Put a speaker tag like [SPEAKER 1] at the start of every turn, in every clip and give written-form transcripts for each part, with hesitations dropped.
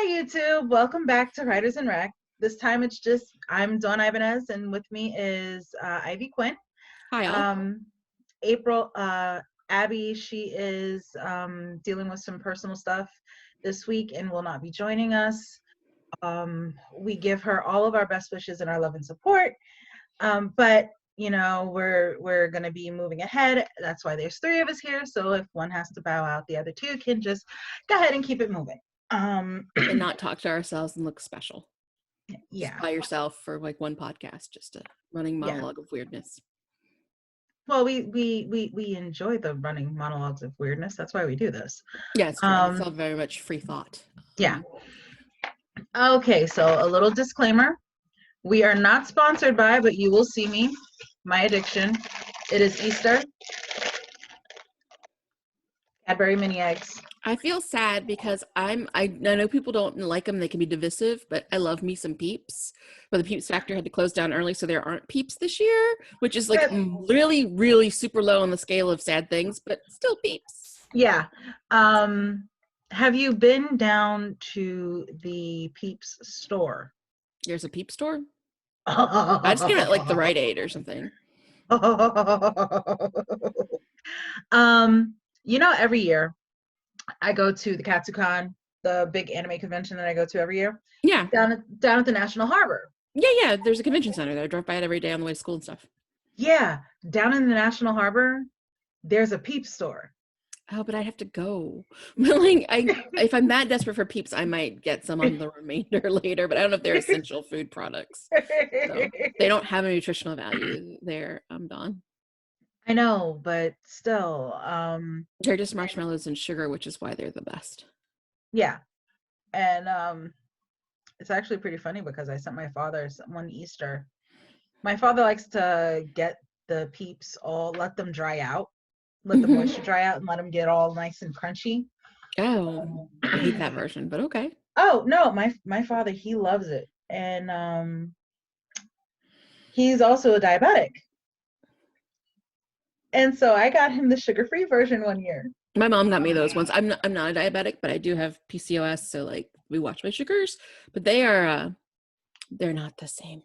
[SPEAKER 1] YouTube. Welcome back to Writers and Rec. This time it's just I'm Dawn Ibanez, and with me is Ivy Quinn.
[SPEAKER 2] Hi, all.
[SPEAKER 1] April, Abby, she is dealing with some personal stuff this week and will not be joining us. We give her all of our best wishes and our love and support. But you know, we're gonna be moving ahead. That's why there's three of us here. So if one has to bow out, the other two can just go ahead and keep it moving.
[SPEAKER 2] And not talk to ourselves and look special.
[SPEAKER 1] Yeah.
[SPEAKER 2] Just by yourself for like one podcast, just a running monologue of weirdness.
[SPEAKER 1] Well, we enjoy the running monologues of weirdness. That's why we do this.
[SPEAKER 2] Yeah, it's true. It's all very much free thought.
[SPEAKER 1] Yeah. Okay, so a little disclaimer. We are not sponsored by, but you will see me, my addiction. It is Easter. Cadbury mini eggs.
[SPEAKER 2] I feel sad because I know people don't like them. They can be divisive, but I love me some Peeps. But the Peeps factory had to close down early, so there aren't Peeps this year, which is like really, really super low on the scale of sad things, but still Peeps.
[SPEAKER 1] Yeah. Have you been down to the Peeps store?
[SPEAKER 2] There's a Peep store? I just get it like the Rite Aid or something.
[SPEAKER 1] You know, every year I go to the Katsucon, the big anime convention that I go to every year.
[SPEAKER 2] Yeah.
[SPEAKER 1] Down at the National Harbor.
[SPEAKER 2] Yeah. There's a convention center there. I drive by it every day on the way to school and stuff.
[SPEAKER 1] Yeah. Down in the National Harbor, there's a Peep store.
[SPEAKER 2] Oh, but I have to go. If I'm that desperate for Peeps, I might get some on the remainder later, but I don't know if they're essential food products. So they don't have a nutritional value there. I'm done.
[SPEAKER 1] I know, but still.
[SPEAKER 2] They're just marshmallows and sugar, which is why they're the best.
[SPEAKER 1] Yeah. And it's actually pretty funny because I sent my father one Easter. My father likes to get the Peeps let them dry out. Let the moisture dry out and let them get all nice and crunchy.
[SPEAKER 2] Oh, I hate that version, but okay.
[SPEAKER 1] Oh, no, my father, he loves it. And he's also a diabetic. And so I got him the sugar-free version one year.
[SPEAKER 2] My mom got me those once. I'm not a diabetic, but I do have PCOS, so like we watch my sugars, but they're not the same.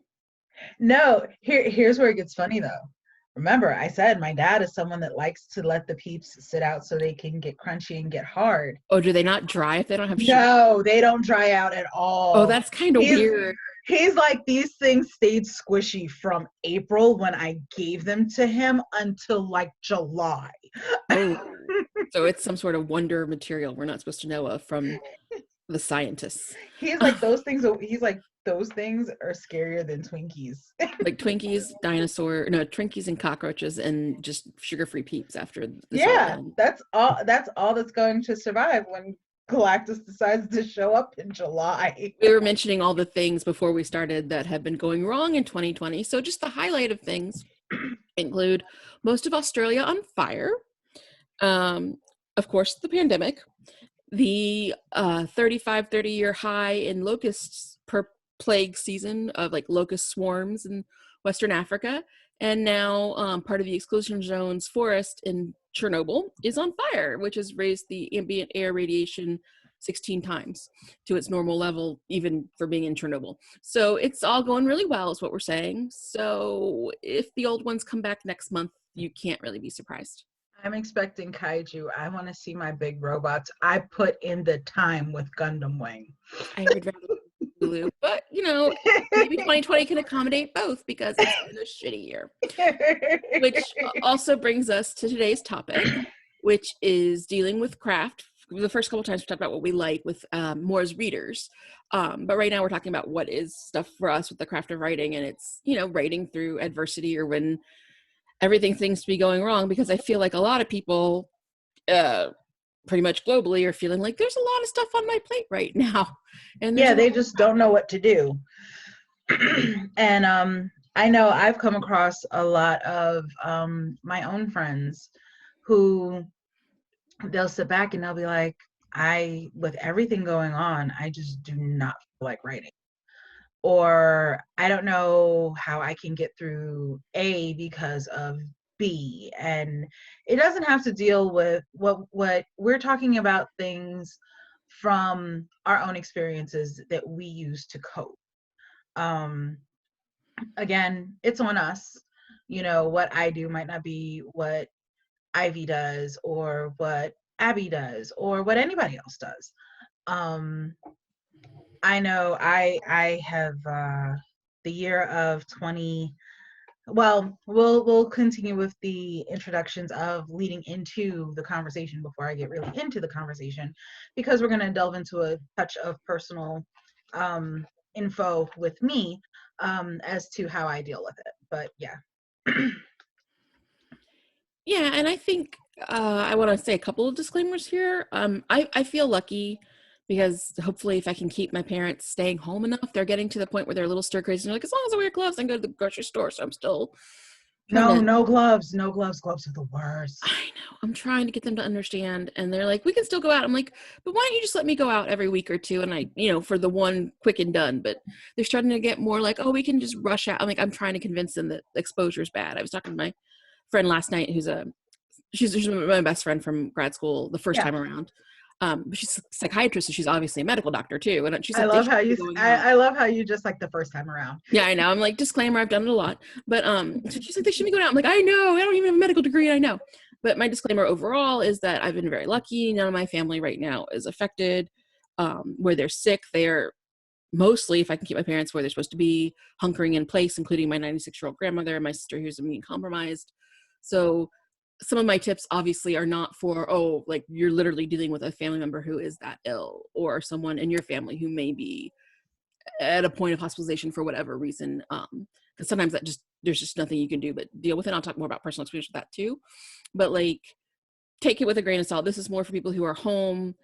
[SPEAKER 1] No, here's where it gets funny though. Remember, I said my dad is someone that likes to let the Peeps sit out so they can get crunchy and get hard.
[SPEAKER 2] Oh, do they not dry if they don't have sugar?
[SPEAKER 1] No, they don't dry out at all.
[SPEAKER 2] Oh, that's kind of weird.
[SPEAKER 1] He's like, these things stayed squishy from April when I gave them to him until like July.
[SPEAKER 2] Oh, so it's some sort of wonder material we're not supposed to know of from the scientists.
[SPEAKER 1] He's like, those things are scarier than Twinkies.
[SPEAKER 2] Like Twinkies, Twinkies and cockroaches and just sugar-free Peeps after this.
[SPEAKER 1] Yeah, that's all that's going to survive when Galactus decides to show up in July.
[SPEAKER 2] We were mentioning all the things before we started that have been going wrong in 2020. So just the highlight of things include most of Australia on fire. Of course, the pandemic, the 30-year high in locusts per plague season of like locust swarms in Western Africa. And now part of the exclusion zone's forest in Chernobyl is on fire, which has raised the ambient air radiation 16 times to its normal level, even for being in Chernobyl. So it's all going really well is what we're saying. So if the old ones come back next month, you can't really be surprised.
[SPEAKER 1] I'm expecting kaiju. I want to see my big robots. I put in the time with Gundam Wing.
[SPEAKER 2] I would rather Hulu, but you know, maybe 2020 can accommodate both because it's been a shitty year. Which also brings us to today's topic, which is dealing with craft. The first couple of times we talked about what we like with more as readers, but right now we're talking about what is stuff for us with the craft of writing, and it's, you know, writing through adversity or when everything seems to be going wrong, because I feel like a lot of people pretty much globally are feeling like there's a lot of stuff on my plate right now. And
[SPEAKER 1] yeah, they just don't know what to do. And I know I've come across a lot of my own friends who they'll sit back and they'll be like, with everything going on, I just do not feel like writing. Or I don't know how I can get through A because of B. And it doesn't have to deal with what we're talking about, things from our own experiences that we use to cope. Um, Again, it's on us. You know, what I do might not be what Ivy does or what Abby does or what anybody else does. Um, I know I have the year of 20. Well, we'll continue with the introductions of leading into the conversation before I get really into the conversation, because we're going to delve into a touch of personal info with me as to how I deal with it. But yeah.
[SPEAKER 2] Yeah, and I think I want to say a couple of disclaimers here. I feel lucky because hopefully, if I can keep my parents staying home enough, they're getting to the point where they're a little stir crazy. And they're like, as long as I wear gloves, I can go to the grocery store. So I'm still trying
[SPEAKER 1] No,
[SPEAKER 2] to.
[SPEAKER 1] no gloves, no gloves. Gloves are the worst.
[SPEAKER 2] I know. I'm trying to get them to understand, and they're like, we can still go out. I'm like, but why don't you just let me go out every week or two, and for the one quick and done. But they're starting to get more like, oh, we can just rush out. I'm trying to convince them that exposure is bad. I was talking to my friend last night who's she's my best friend from grad school the first
[SPEAKER 1] Yeah.
[SPEAKER 2] time around. But she's a psychiatrist, so she's obviously a medical doctor too. And she's
[SPEAKER 1] I
[SPEAKER 2] like, they
[SPEAKER 1] love
[SPEAKER 2] should
[SPEAKER 1] how
[SPEAKER 2] be
[SPEAKER 1] you
[SPEAKER 2] going out.
[SPEAKER 1] I love how you just like the first time around.
[SPEAKER 2] Yeah, I know. I'm like, disclaimer, I've done it a lot. But so she's like, they should be going out. I'm like, I know, I don't even have a medical degree, and I know. But my disclaimer overall is that I've been very lucky. None of my family right now is affected. Where they're sick, they're mostly, if I can keep my parents where they're supposed to be, hunkering in place, including my 96-year-old grandmother and my sister who's immune compromised. So some of my tips obviously are not for, oh, like you're literally dealing with a family member who is that ill, or someone in your family who may be at a point of hospitalization for whatever reason. Because sometimes there's just nothing you can do but deal with it. I'll talk more about personal experience with that too. But like, take it with a grain of salt. This is more for people who are home,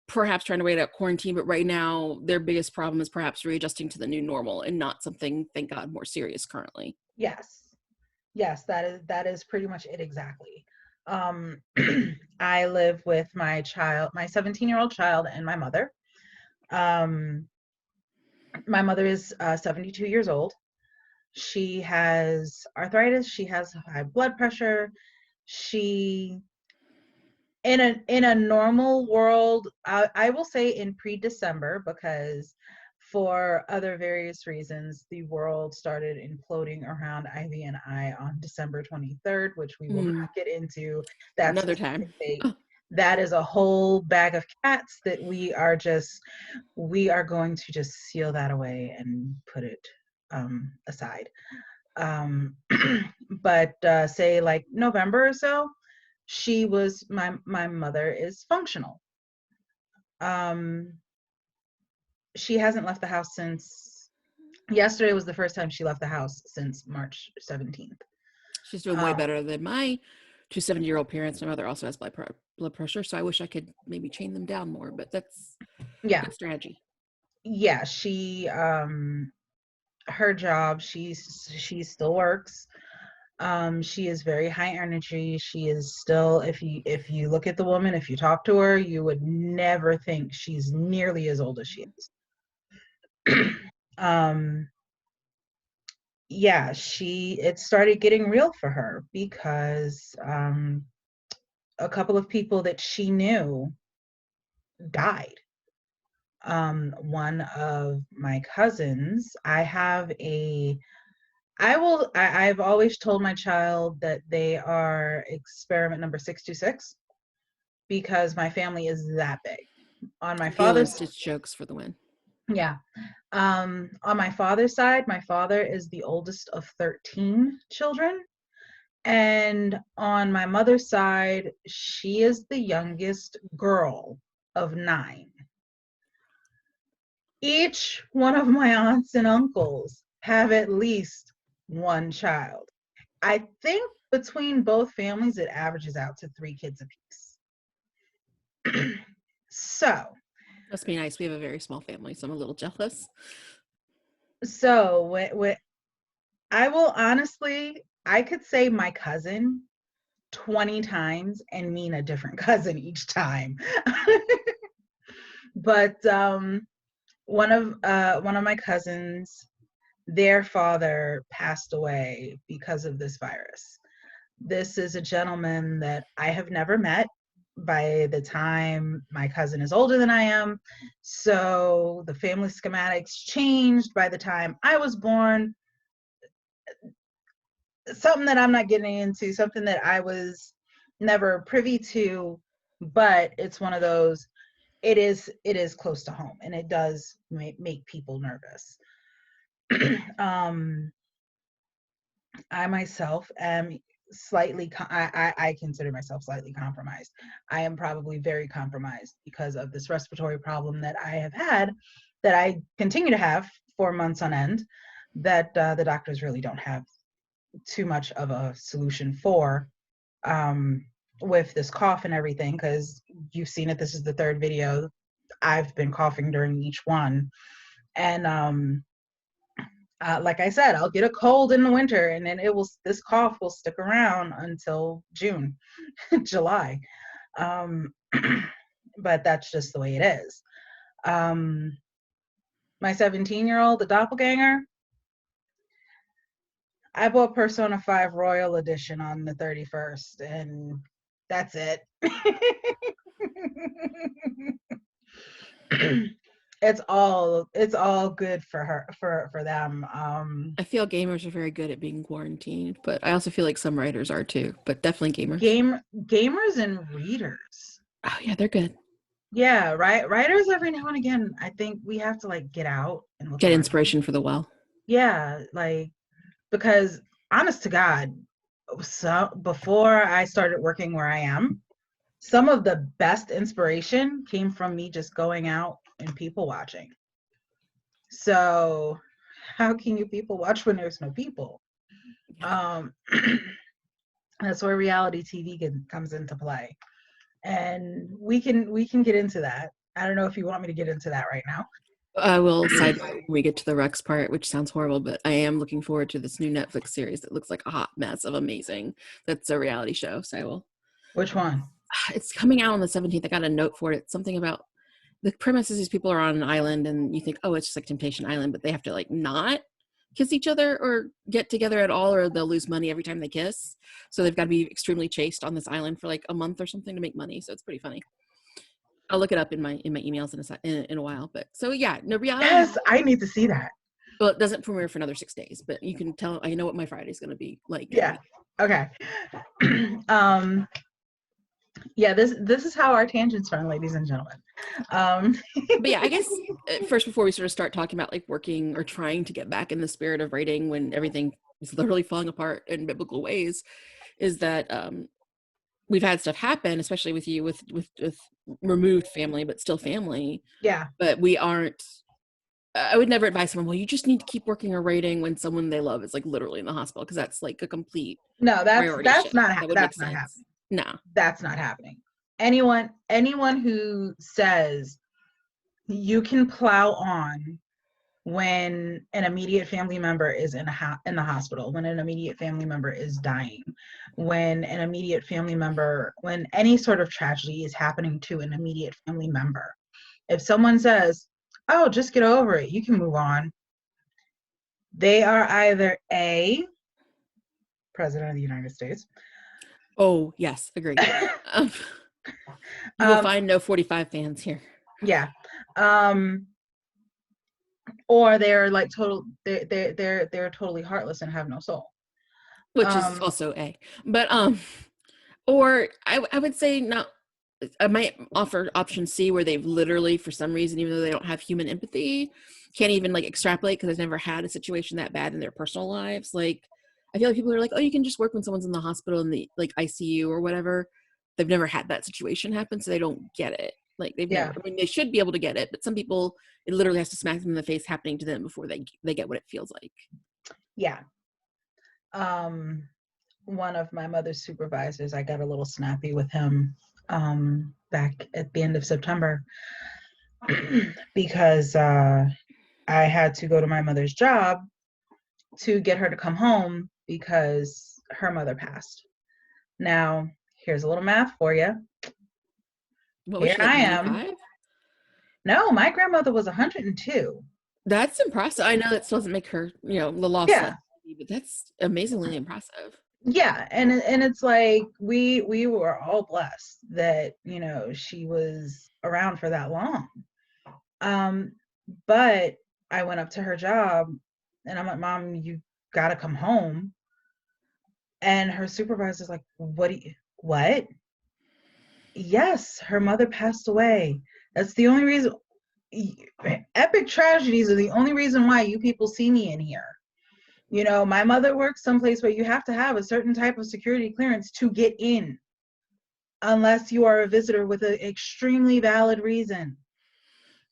[SPEAKER 2] perhaps trying to wait out quarantine, but right now their biggest problem is perhaps readjusting to the new normal and not something, thank God, more serious currently.
[SPEAKER 1] Yes. Yes, that is pretty much it exactly. Um, I live with my child, my 17-year-old child, and my mother. Um, my mother is 72 years old. She has arthritis. She has high blood pressure. She, in a normal world, I will say in pre-December, because for other various reasons, the world started imploding around Ivy and I on December 23rd, which we will not get into that
[SPEAKER 2] Another
[SPEAKER 1] specific
[SPEAKER 2] time.
[SPEAKER 1] date.
[SPEAKER 2] Oh,
[SPEAKER 1] That is a whole bag of cats that we are going to just seal that away and put it aside. Um, but say like November or so, my mother is functional. Um, she hasn't left the house since yesterday was the first time she left the house since March 17th.
[SPEAKER 2] she's doing way better than my two 70-year-old parents. My mother also has blood pressure, so I wish I could maybe chain them down more, but that's
[SPEAKER 1] Yeah.
[SPEAKER 2] good strategy.
[SPEAKER 1] Yeah, her job, she still works. She is very high energy. She is still, if you look at the woman, if you talk to her, you would never think she's nearly as old as she is. um yeah, it started getting real for her because a couple of people that she knew died. One of my cousins, I've always told my child that they are experiment number 626, because my family is that big. On my
[SPEAKER 2] Gil and
[SPEAKER 1] father's,
[SPEAKER 2] Stitch jokes for the win.
[SPEAKER 1] yeah. On my father's side, my father is the oldest of 13 children. And on my mother's side, she is the youngest girl of 9. Each one of my aunts and uncles have at least one child. I think between both families, it averages out to 3 kids apiece. So,
[SPEAKER 2] Must be nice. We have a very small family, so I'm a little jealous.
[SPEAKER 1] what I will honestly, I could say my cousin 20 times and mean a different cousin each time. But one of my cousins, their father passed away because of this virus. This is a gentleman that I have never met. by the time my cousin is older than I am. So the family schematics changed by the time I was born. Something that I'm not getting into, something that I was never privy to, but it's one of those, it is close to home, and it does make people nervous. um I myself am I consider myself slightly compromised. I am probably very compromised because of this respiratory problem that I have had, that I continue to have for months on end, that the doctors really don't have too much of a solution for, um, with this cough and everything, because you've seen it. This is the third video. I've been coughing during each one. And like I said, I'll get a cold in the winter, and then this cough will stick around until June, July. Um, but that's just the way it is. My 17-year-old, the doppelganger, I bought Persona 5 Royal Edition on the 31st, and that's it. It's all good for her, for them.
[SPEAKER 2] I feel gamers are very good at being quarantined, but I also feel like some writers are too, but definitely gamers.
[SPEAKER 1] Gamers and readers.
[SPEAKER 2] Oh yeah, they're good.
[SPEAKER 1] Yeah, right. Writers, every now and again, I think we have to like get out and look
[SPEAKER 2] Get
[SPEAKER 1] around.
[SPEAKER 2] inspiration for the well.
[SPEAKER 1] Yeah, like, because honest to God, so before I started working where I am, some of the best inspiration came from me just going out and people watching. So how can you people watch when there's no people? Um, that's where reality TV comes into play, and we can get into that. I don't know if you want me to get into that right now.
[SPEAKER 2] I will side note when we get to the Rex part, which sounds horrible, but I am looking forward to this new Netflix series that looks like a hot mess of amazing. That's a reality show, so I will.
[SPEAKER 1] Which one?
[SPEAKER 2] It's coming out on the 17th. I got a note for it. It's something about the premise is these people are on an island, and you think, oh, it's just like Temptation Island, but they have to like not kiss each other or get together at all, or they'll lose money every time they kiss. So they've got to be extremely chaste on this island for like a month or something to make money. So it's pretty funny. I'll look it up in my emails in a while. But so yeah, no reality.
[SPEAKER 1] Yes, I need to see that.
[SPEAKER 2] Well, it doesn't premiere for another 6 days, but you can tell. I know what my Friday's going to be like.
[SPEAKER 1] Yeah. Okay. Yeah, this is how our tangents run, ladies and gentlemen.
[SPEAKER 2] But yeah, I guess first, before we sort of start talking about like working or trying to get back in the spirit of writing when everything is literally falling apart in biblical ways, is that we've had stuff happen, especially with you with removed family, but still family.
[SPEAKER 1] Yeah.
[SPEAKER 2] But we aren't. I would never advise someone, well, you just need to keep working or writing when someone they love is like literally in the hospital, because that's like a complete
[SPEAKER 1] No,
[SPEAKER 2] priority
[SPEAKER 1] that's
[SPEAKER 2] shift.
[SPEAKER 1] not
[SPEAKER 2] That would
[SPEAKER 1] that's
[SPEAKER 2] make
[SPEAKER 1] not
[SPEAKER 2] sense.
[SPEAKER 1] happening.
[SPEAKER 2] No.
[SPEAKER 1] That's not happening. Anyone who says you can plow on when an immediate family member is in the hospital, when an immediate family member is dying, when any sort of tragedy is happening to an immediate family member, if someone says, oh, just get over it, you can move on, they are either A, President of the United States.
[SPEAKER 2] Oh, yes, agree. You will find no 45 fans here.
[SPEAKER 1] Yeah. Or they're like they're totally heartless and have no soul.
[SPEAKER 2] Which is also A. But or I would say not. I might offer option C, where they've literally, for some reason, even though they don't have human empathy, can't even like extrapolate because they've never had a situation that bad in their personal lives. Like, I feel like people are like, oh, you can just work when someone's in the hospital in the like ICU or whatever. They've never had that situation happen, so they don't get it. Like they've never. I mean, they should be able to get it, but some people, it literally has to smack them in the face happening to them before they get what it feels like.
[SPEAKER 1] Yeah. One of my mother's supervisors, I got a little snappy with him back at the end of September because I had to go to my mother's job to get her to come home because her mother passed. Now, here's a little math for you.
[SPEAKER 2] What was
[SPEAKER 1] Here
[SPEAKER 2] she, like,
[SPEAKER 1] I
[SPEAKER 2] 95?
[SPEAKER 1] am. No, my grandmother was 102.
[SPEAKER 2] That's impressive. I know that still doesn't make her, the loss
[SPEAKER 1] Yeah.
[SPEAKER 2] less, but that's amazingly impressive.
[SPEAKER 1] yeah, and it's like we were all blessed that, she was around for that long. Um, but I went up to her job and I'm like, Mom, you gotta come home. And her supervisor's like, what? Yes, her mother passed away. That's the only reason. Epic tragedies are the only reason why you people see me in here. My mother works someplace where you have to have a certain type of security clearance to get in, unless you are a visitor with an extremely valid reason.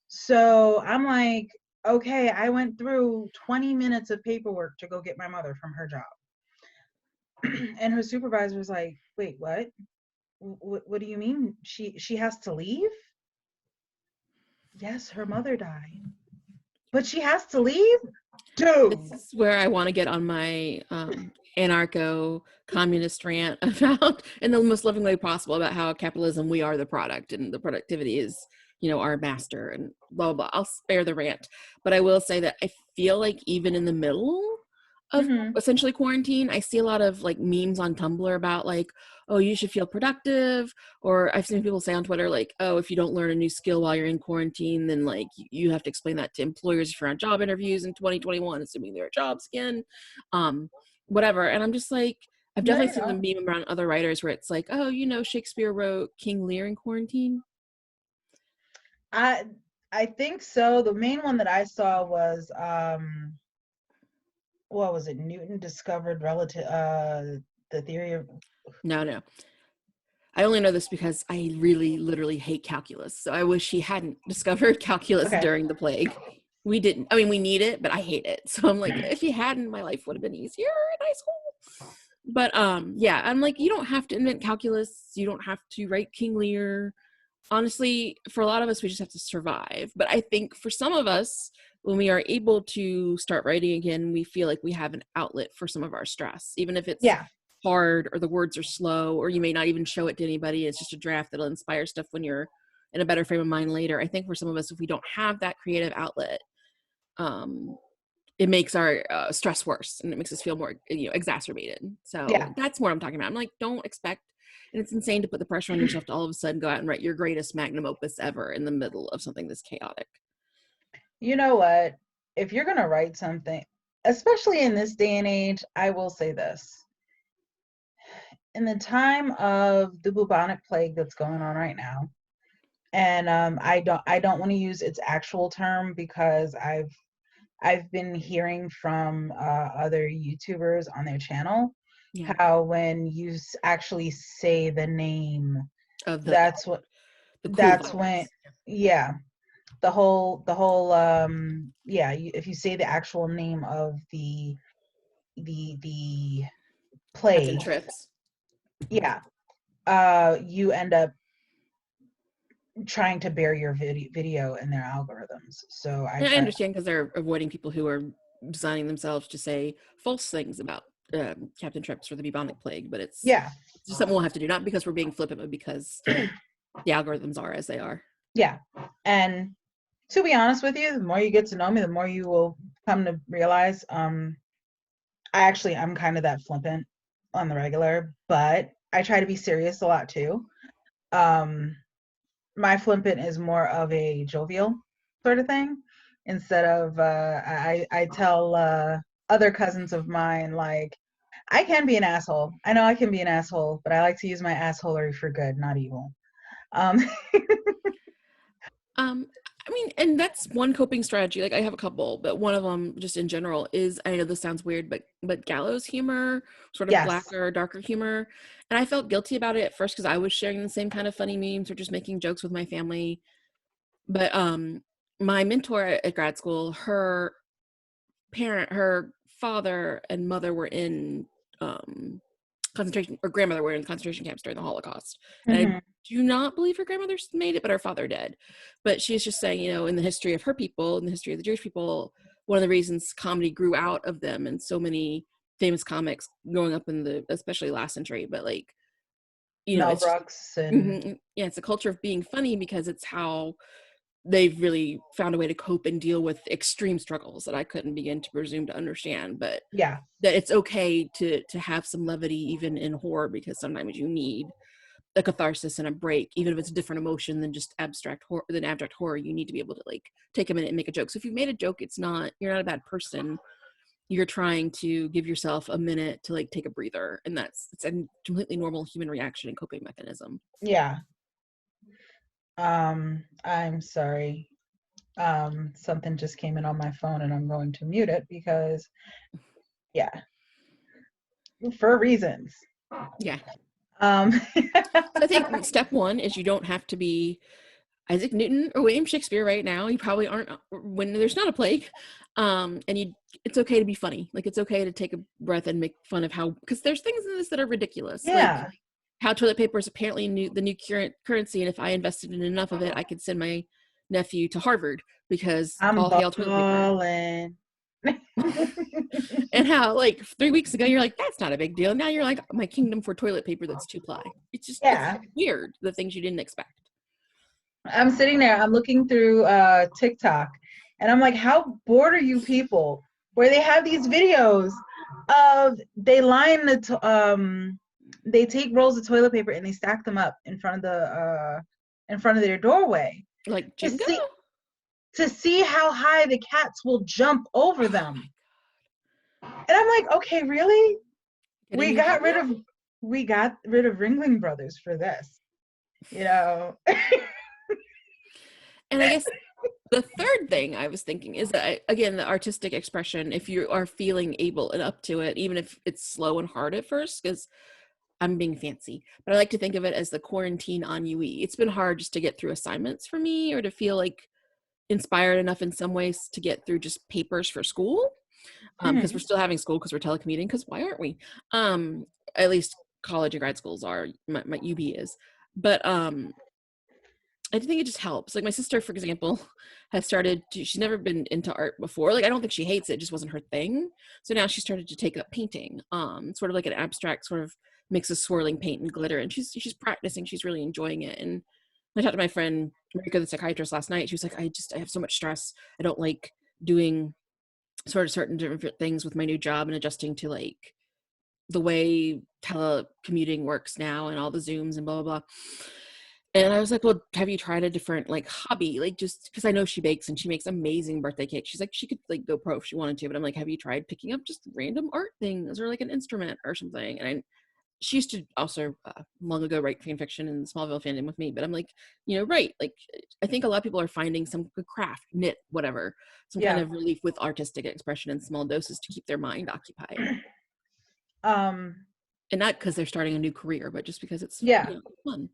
[SPEAKER 1] So I'm like, okay, I went through 20 minutes of paperwork to go get my mother from her job. And her supervisor was like, wait, what? What do you mean? She has to leave? Yes, her mother died. But she has to leave?
[SPEAKER 2] This
[SPEAKER 1] Dude.
[SPEAKER 2] is where I want to get on my anarcho communist rant about, in the most loving way possible, about how capitalism, we are the product and the productivity is, our master, and blah, blah, blah. I'll spare the rant. But I will say that I feel like even in the middle of
[SPEAKER 1] Mm-hmm.
[SPEAKER 2] essentially quarantine, I see a lot of like memes on Tumblr about like, oh, you should feel productive. Or I've seen people say on Twitter, like, oh, if you don't learn a new skill while you're in quarantine, then like you have to explain that to employers if you're on job interviews in 2021, assuming there are jobs again, um, whatever. And I'm just like, I've
[SPEAKER 1] No,
[SPEAKER 2] definitely
[SPEAKER 1] you
[SPEAKER 2] seen the
[SPEAKER 1] don't.
[SPEAKER 2] meme around other writers where it's like, oh, Shakespeare wrote King Lear in quarantine.
[SPEAKER 1] I I think so. The main one that I saw was what was it? Newton discovered relative the theory of.
[SPEAKER 2] No, no. I only know this because I really literally hate calculus. So I wish he hadn't discovered calculus
[SPEAKER 1] Okay.
[SPEAKER 2] during the plague. We didn't. I mean, we need it, but I hate it. So I'm like, if he hadn't, my life would have been easier in high school. But yeah, I'm like, you don't have to invent calculus. You don't have to write King Lear. Honestly, for a lot of us, we just have to survive. But I think for some of us, when we are able to start writing again, we feel like we have an outlet for some of our stress, even if it's
[SPEAKER 1] Yeah.
[SPEAKER 2] hard or the words are slow, or you may not even show it to anybody. It's just a draft that'll inspire stuff when you're in a better frame of mind later. I think for some of us, if we don't have that creative outlet, um, it makes our stress worse, and it makes us feel more, exacerbated. So
[SPEAKER 1] Yeah.
[SPEAKER 2] that's what I'm talking about. I'm like, don't expect, and it's insane to put the pressure on yourself to all of a sudden go out and write your greatest magnum opus ever in the middle of something this chaotic.
[SPEAKER 1] You know what? If you're gonna write something, especially in this day and age, I will say this. In the time of the bubonic plague that's going on right now, and I don't want to use its actual term because I've been hearing from other YouTubers on their channel
[SPEAKER 2] Yeah,
[SPEAKER 1] how when you actually say the name,
[SPEAKER 2] of
[SPEAKER 1] that's what
[SPEAKER 2] the cool
[SPEAKER 1] that's when,
[SPEAKER 2] virus.
[SPEAKER 1] yeah, the whole yeah, if you say the actual name of the
[SPEAKER 2] Captain
[SPEAKER 1] plague,
[SPEAKER 2] Trips.
[SPEAKER 1] yeah, you end up trying to bury your video in their algorithms. So
[SPEAKER 2] And I understand because they're avoiding people who are designing themselves to say false things about Captain Trips or the bubonic plague, but it's
[SPEAKER 1] yeah,
[SPEAKER 2] just something we'll have to do, not because we're being flippant, but because the algorithms are as they are.
[SPEAKER 1] yeah. And to be honest with you, the more you get to know me, the more you will come to realize I'm kind of that flippant on the regular, but I try to be serious a lot too. Um my flippant is more of a jovial sort of thing instead of I tell other cousins of mine, like, I can be an asshole. I know I can be an asshole, but I like to use my assholery for good, not evil. Um
[SPEAKER 2] Um, I mean, and that's one coping strategy. Like I have a couple, but one of them, just in general, is, I know this sounds weird, but gallows humor, sort of
[SPEAKER 1] yes.
[SPEAKER 2] blacker, darker humor. And I felt guilty about it at first because I was sharing the same kind of funny memes or just making jokes with my family. But my mentor at grad school, her father and mother were in um concentration, or grandmother were in concentration camps during the Holocaust. And I
[SPEAKER 1] Hmm.
[SPEAKER 2] do not believe her grandmother made it, but her father did. But she's just saying, in the history of her people, in the history of the Jewish people, one of the reasons comedy grew out of them, and so many famous comics growing up in the, especially last century, but like,
[SPEAKER 1] Mel
[SPEAKER 2] it's just,
[SPEAKER 1] Brooks and
[SPEAKER 2] yeah, it's a culture of being funny because it's how they've really found a way to cope and deal with extreme struggles that I couldn't begin to presume to understand. But
[SPEAKER 1] Yeah.
[SPEAKER 2] that it's okay to have some levity even in horror, because sometimes you need a catharsis and a break, even if it's a different emotion than just abstract horror. Than abstract horror, you need to be able to like take a minute and make a joke. So if you've made a joke, it's not, you're not a bad person. You're trying to give yourself a minute to like take a breather, and it's a completely normal human reaction and coping mechanism.
[SPEAKER 1] Yeah. I'm sorry. Something just came in on my phone and I'm going to mute it because, yeah, for reasons.
[SPEAKER 2] Yeah.
[SPEAKER 1] Um,
[SPEAKER 2] So I think step one is you don't have to be Isaac Newton or William Shakespeare right now. You probably aren't when there's not a plague. And it's okay to be funny. Like it's okay to take a breath and make fun of how, because there's things in this that are ridiculous. Like
[SPEAKER 1] yeah,
[SPEAKER 2] how toilet paper is apparently the new currency, and if I invested in enough of it, I could send my nephew to Harvard because
[SPEAKER 1] I'm
[SPEAKER 2] all hail toilet paper.
[SPEAKER 1] balling.
[SPEAKER 2] And how like 3 weeks ago you're like, that's not a big deal. Now you're like, my kingdom for toilet paper that's 2-ply. It's
[SPEAKER 1] Yeah,
[SPEAKER 2] weird, the things you didn't expect.
[SPEAKER 1] I'm sitting there, I'm looking through TikTok, and I'm like, how bored are you people? Where they have these videos of they take rolls of toilet paper and they stack them up in front of their doorway
[SPEAKER 2] Like
[SPEAKER 1] to
[SPEAKER 2] Jenga.
[SPEAKER 1] see how high the cats will jump over them. And I'm like, okay, really?
[SPEAKER 2] Get a
[SPEAKER 1] We
[SPEAKER 2] new
[SPEAKER 1] got
[SPEAKER 2] hobby.
[SPEAKER 1] rid of we got rid of Ringling Brothers for this, you know.
[SPEAKER 2] And I guess the third thing I was thinking is that, again, the artistic expression, if you are feeling able and up to it, even if it's slow and hard at first, because I'm being fancy, but I like to think of it as the quarantine ennui. It's been hard just to get through assignments for me, or to feel like inspired enough in some ways to get through just papers for school. Because we're still having school, because we're telecommuting, because why aren't we? At least college and grad schools are, my UB is. But I think it just helps. Like my sister, for example, has started to, she's never been into art before. Like I don't think she hates it, just wasn't her thing. So now she started to take up painting, sort of like an abstract sort of mix of swirling paint and glitter. And she's practicing, she's really enjoying it. And I talked to my friend Marika, the psychiatrist, last night. She was like, I have so much stress. I don't like doing sort of certain different things with my new job and adjusting to like the way telecommuting works now and all the Zooms and blah blah blah. And I was like, well, have you tried a different like hobby? Like just because I know she bakes and she makes amazing birthday cakes. She's like, she could like go pro if she wanted to, but I'm like, have you tried picking up just random art things or like an instrument or something? And she used to also long ago write fan fiction in the Smallville fandom with me, but I'm like, right. Like I think a lot of people are finding some good craft, knit, whatever, some kind
[SPEAKER 1] Yeah.
[SPEAKER 2] of relief with artistic expression in small doses to keep their mind occupied.
[SPEAKER 1] Um,
[SPEAKER 2] And not because they're starting a new career, but just because it's
[SPEAKER 1] yeah,
[SPEAKER 2] fun.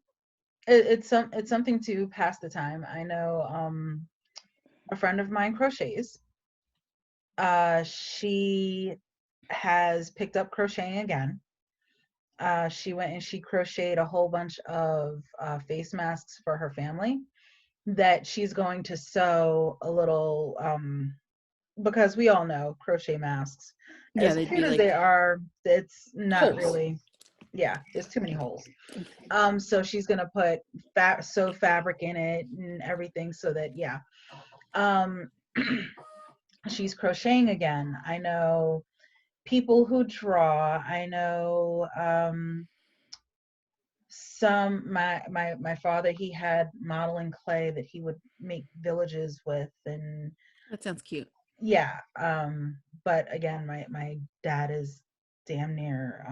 [SPEAKER 1] it's something to pass the time. I know a friend of mine crochets. She has picked up crocheting again. She went and she crocheted a whole bunch of face masks for her family that she's going to sew a little because we all know crochet masks,
[SPEAKER 2] Yeah,
[SPEAKER 1] as
[SPEAKER 2] they'd
[SPEAKER 1] cute
[SPEAKER 2] be
[SPEAKER 1] as they
[SPEAKER 2] like
[SPEAKER 1] are, it's not
[SPEAKER 2] holes.
[SPEAKER 1] really, yeah, there's too many holes. So she's gonna put sew fabric in it and everything so that, yeah. Um, she's crocheting again. I know people who draw. I know my father, he had modeling clay that he would make villages with, and
[SPEAKER 2] That sounds cute.
[SPEAKER 1] yeah. But again, my dad is damn near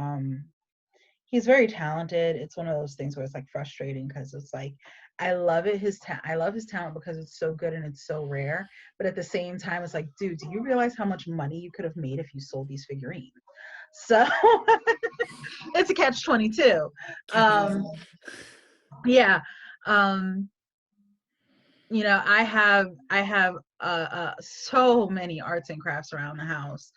[SPEAKER 1] he's very talented. It's one of those things where it's like frustrating because it's like I love it. I love his talent because it's so good and it's so rare. But at the same time, it's like, dude, do you realize how much money you could have made if you sold these figurines? So it's a catch-22.
[SPEAKER 2] Capitalism.
[SPEAKER 1] Yeah. Um, I have so many arts and crafts around the house.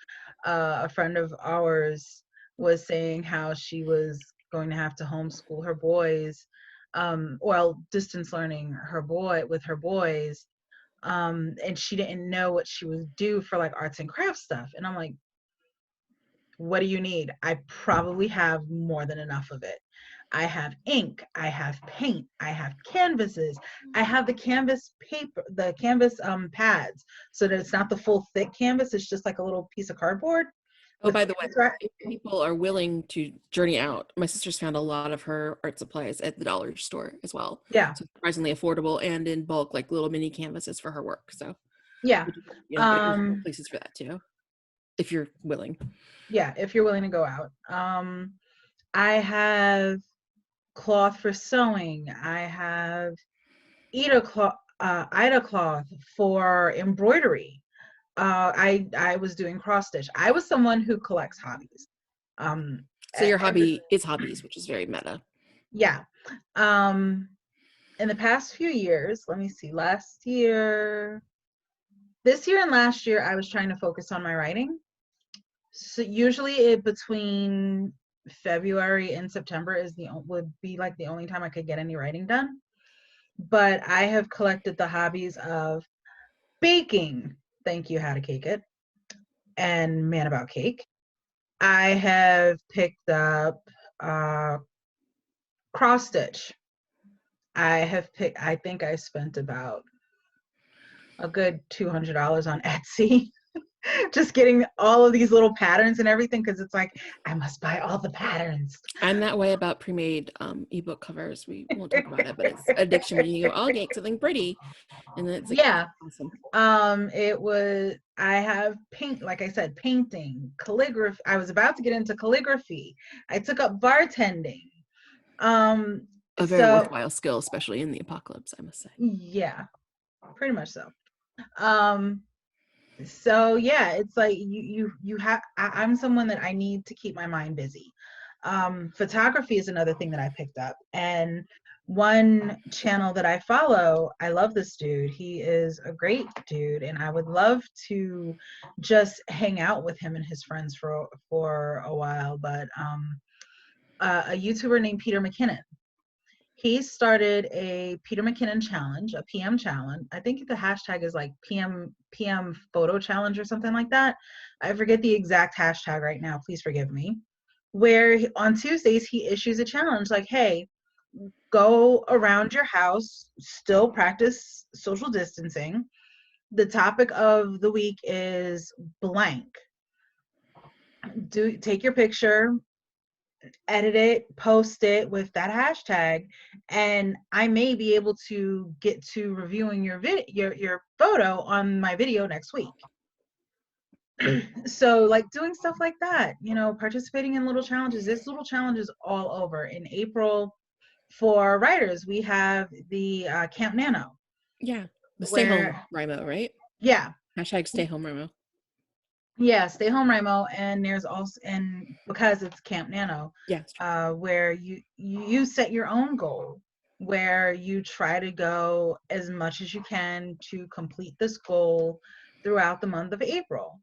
[SPEAKER 1] A friend of ours was saying how she was going to have to homeschool her boys, well, distance learning her boys, and she didn't know what she would do for like arts and crafts stuff. And I'm like, what do you need? I probably have more than enough of it. I have ink, I have paint, I have canvases, I have the canvas paper, the canvas pads, so that it's not the full thick canvas, it's just like a little piece of cardboard
[SPEAKER 2] Oh,
[SPEAKER 1] with
[SPEAKER 2] by the way,
[SPEAKER 1] canvas right.
[SPEAKER 2] if people are willing to journey out, my sister's found a lot of her art supplies at the dollar store as well.
[SPEAKER 1] Yeah,
[SPEAKER 2] So surprisingly affordable and in bulk, like little mini canvases for her work. So,
[SPEAKER 1] yeah.
[SPEAKER 2] but there's
[SPEAKER 1] Um,
[SPEAKER 2] places for that too, if you're willing.
[SPEAKER 1] yeah, if you're willing to go out. I have cloth for sewing. I have Ida cloth for embroidery. I was doing cross stitch. I was someone who collects hobbies. Um,
[SPEAKER 2] So your
[SPEAKER 1] every,
[SPEAKER 2] hobby is hobbies, which is very meta.
[SPEAKER 1] yeah. Um, in the past few years, let me see, this year and last year, I was trying to focus on my writing. So usually between February and September would be like the only time I could get any writing done. But I have collected the hobbies of baking. Thank you, How to Cake It, and Man About Cake. I have picked up uh, cross stitch. I think I spent about a good $200 on Etsy, just getting all of these little patterns and everything, because it's like, I must buy all the patterns.
[SPEAKER 2] I'm that way about pre-made ebook covers. We won't talk about it, but it's addiction when you go, I'll get something pretty. And then it's like,
[SPEAKER 1] Yeah.
[SPEAKER 2] awesome.
[SPEAKER 1] I have paint, like I said, painting, calligraphy. I was about to get into calligraphy. I took up bartending. Um,
[SPEAKER 2] A very
[SPEAKER 1] so
[SPEAKER 2] worthwhile skill, especially in the apocalypse, I must say.
[SPEAKER 1] yeah, pretty much so. Um, so yeah, it's like you have, I'm someone that I need to keep my mind busy. Photography is another thing that I picked up, and one channel that I follow, I love this dude. He is a great dude, and I would love to just hang out with him and his friends for a while. But a YouTuber named Peter McKinnon, he started a Peter McKinnon challenge, a PM challenge. I think the hashtag is like PM photo challenge or something like that. I forget the exact hashtag right now. Please forgive me. Where on Tuesdays he issues a challenge like, hey, go around your house, still practice social distancing. The topic of the week is blank. Take your picture, edit it, post it with that hashtag, and I may be able to get to reviewing your photo on my video next week. So like doing stuff like that, participating in little challenges. There's little challenges all over. In April, for writers, we have the Camp Nano,
[SPEAKER 2] Yeah. The stay home
[SPEAKER 1] where
[SPEAKER 2] Rimo, right?
[SPEAKER 1] yeah,
[SPEAKER 2] Hashtag stay home Rimo.
[SPEAKER 1] yeah, stay home Ramo. And there's also, and because it's Camp Nano,
[SPEAKER 2] Yeah.
[SPEAKER 1] where you set your own goal, where you try to go as much as you can to complete this goal throughout the month of April.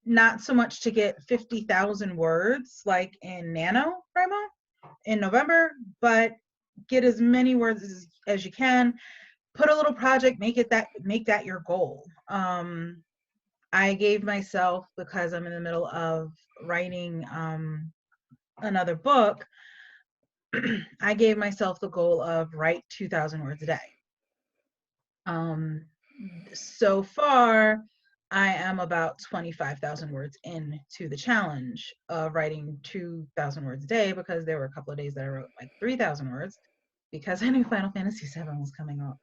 [SPEAKER 1] Not so much to get 50,000 words like in NaNoWriMo in November, but get as many words as you can. Put a little project, make that your goal. I gave myself, because I'm in the middle of writing another book, I gave myself the goal of write 2,000 words a day. So far, I am about 25,000 words into the challenge of writing 2,000 words a day, because there were a couple of days that I wrote like 3,000 words because I knew Final Fantasy VII was coming up.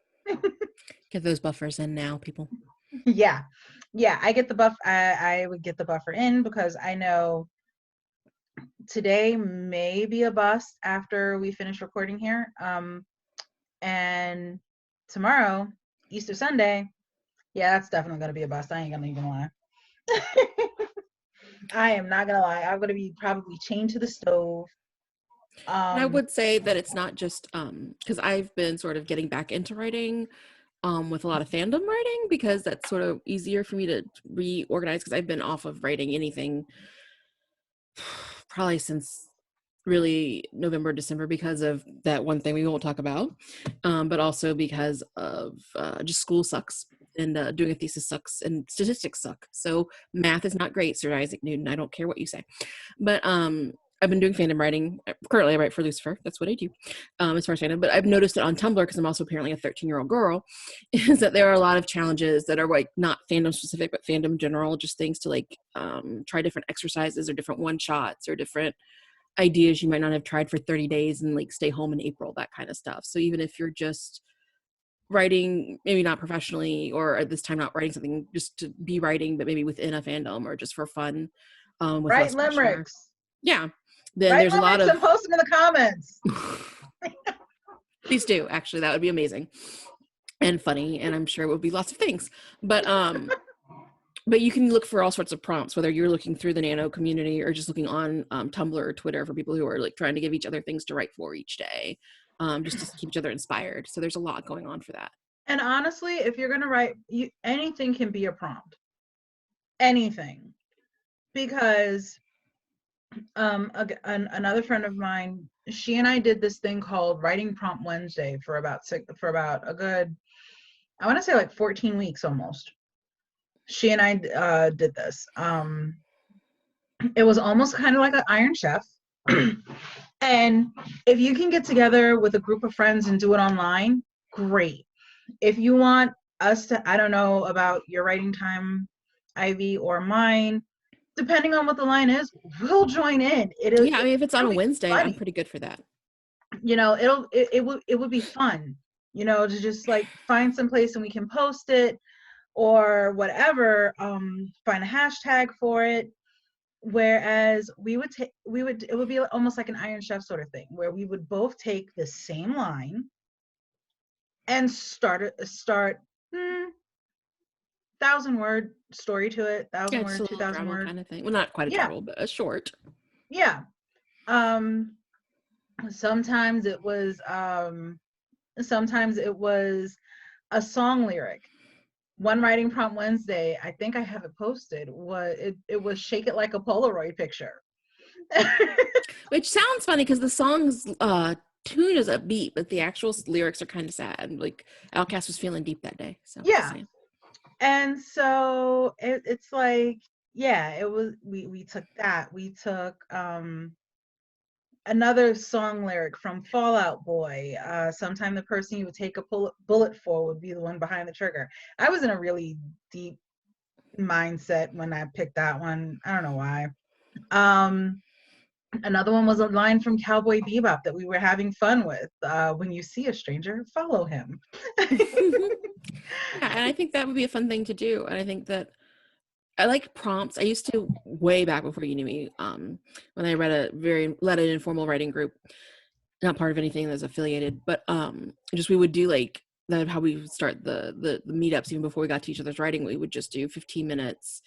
[SPEAKER 2] Get those buffers in now, people.
[SPEAKER 1] Yeah. Yeah, I get the buff. I would get the buffer in, because I know today may be a bust after we finish recording here. And tomorrow, Easter Sunday, yeah, that's definitely gonna be a bust. I ain't gonna even lie. I am not gonna lie. I'm gonna be probably chained to the stove.
[SPEAKER 2] And I
[SPEAKER 1] Um,
[SPEAKER 2] would say that it's not just because I've been sort of getting back into writing with a lot of fandom writing, because that's sort of easier for me to reorganize, because I've been off of writing anything probably since really November, December, because of that one thing we won't talk about, but also because of just school sucks, and doing a thesis sucks, and statistics suck. So math is not great, Sir Isaac Newton. I don't care what you say. But I've been doing fandom writing. Currently, I write for Lucifer. That's what I do, as far as fandom. But I've noticed it on Tumblr, because I'm also apparently a 13-year-old girl, is that there are a lot of challenges that are like not fandom specific, but fandom general, just things to like try different exercises or different one shots or different ideas you might not have tried for 30 days and like stay home in April, that kind of stuff. So even if you're just writing, maybe not professionally, or at this time not writing something just to be writing, but maybe within a fandom or just for fun, with
[SPEAKER 1] Write
[SPEAKER 2] less pressure.
[SPEAKER 1] limericks.
[SPEAKER 2] Yeah. Then
[SPEAKER 1] Write
[SPEAKER 2] there's a lot
[SPEAKER 1] limericks
[SPEAKER 2] of
[SPEAKER 1] and post them in the comments.
[SPEAKER 2] please do, actually, that would be amazing and funny, and I'm sure it would be lots of things. But you can look for all sorts of prompts, whether you're looking through the Nano community or just looking on Tumblr or Twitter, for people who are like trying to give each other things to write for each day, just to keep each other inspired. So there's a lot going on for that.
[SPEAKER 1] And honestly, if you're gonna write, anything can be a prompt. Anything, because another friend of mine, she and I did this thing called Writing Prompt Wednesday for about a good, I want to say like 14 weeks almost. She and I did this. It was almost kind of like an Iron Chef. And if you can get together with a group of friends and do it online, great. If you want us to, I don't know about your writing time, Ivy, or mine, depending on what the line is, we'll join in.
[SPEAKER 2] Yeah, I mean, if it's on a
[SPEAKER 1] It'll be
[SPEAKER 2] Wednesday, I'm
[SPEAKER 1] funny.
[SPEAKER 2] pretty good for that.
[SPEAKER 1] You know, it would be fun, you know, to just like find some place and we can post it or whatever, find a hashtag for it. Whereas it would be almost like an Iron Chef sort of thing, where we would both take the same line and start 1,000-word story to it,
[SPEAKER 2] Yeah,
[SPEAKER 1] 1,000
[SPEAKER 2] just
[SPEAKER 1] word,
[SPEAKER 2] a little
[SPEAKER 1] 2,000
[SPEAKER 2] drabble
[SPEAKER 1] word.
[SPEAKER 2] kind of thing. Well, not quite a
[SPEAKER 1] Yeah,
[SPEAKER 2] drabble, but a short.
[SPEAKER 1] yeah. Um, sometimes it was a song lyric. One Writing Prompt Wednesday, I think I have it posted, it was Shake It Like a Polaroid Picture.
[SPEAKER 2] Which sounds funny because the song's tune is upbeat, but the actual lyrics are kind of sad. Like Outcast was feeling deep that day. So just
[SPEAKER 1] Yeah.
[SPEAKER 2] saying.
[SPEAKER 1] And so it's like, yeah, it was, we took that. We took another song lyric from Fall Out Boy. Sometime the person you would take a bullet for would be the one behind the trigger. I was in a really deep mindset when I picked that one. I don't know why. Another one was a line from Cowboy Bebop that we were having fun with. When you see a stranger, follow him.
[SPEAKER 2] Yeah, and I think that would be a fun thing to do. And I think that I like prompts. I used to, way back before you knew me, when I led an informal writing group, not part of anything that's affiliated, but just we would do like that, how we would start the meetups. Even before we got to each other's writing, we would just do 15 minutes.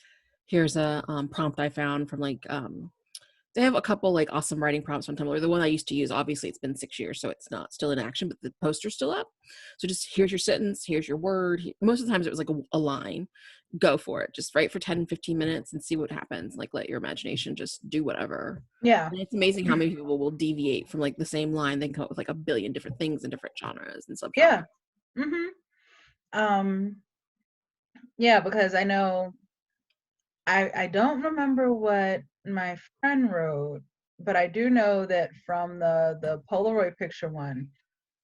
[SPEAKER 2] Here's a prompt I found from like they have a couple like awesome writing prompts on Tumblr. The one I used to use, obviously it's been 6 years, so it's not still in action, but the poster's still up. So just here's your sentence, here's your word. Most of the times it was like a line. Go for it. Just write for 10, 15 minutes and see what happens. Like let your imagination just do whatever.
[SPEAKER 1] Yeah.
[SPEAKER 2] And it's amazing how many people will deviate from like the same line. They can come up with like a billion different things in different genres and subgenres.
[SPEAKER 1] Yeah. Yeah, because I know I don't remember what my friend wrote, but I do know that from the Polaroid picture one,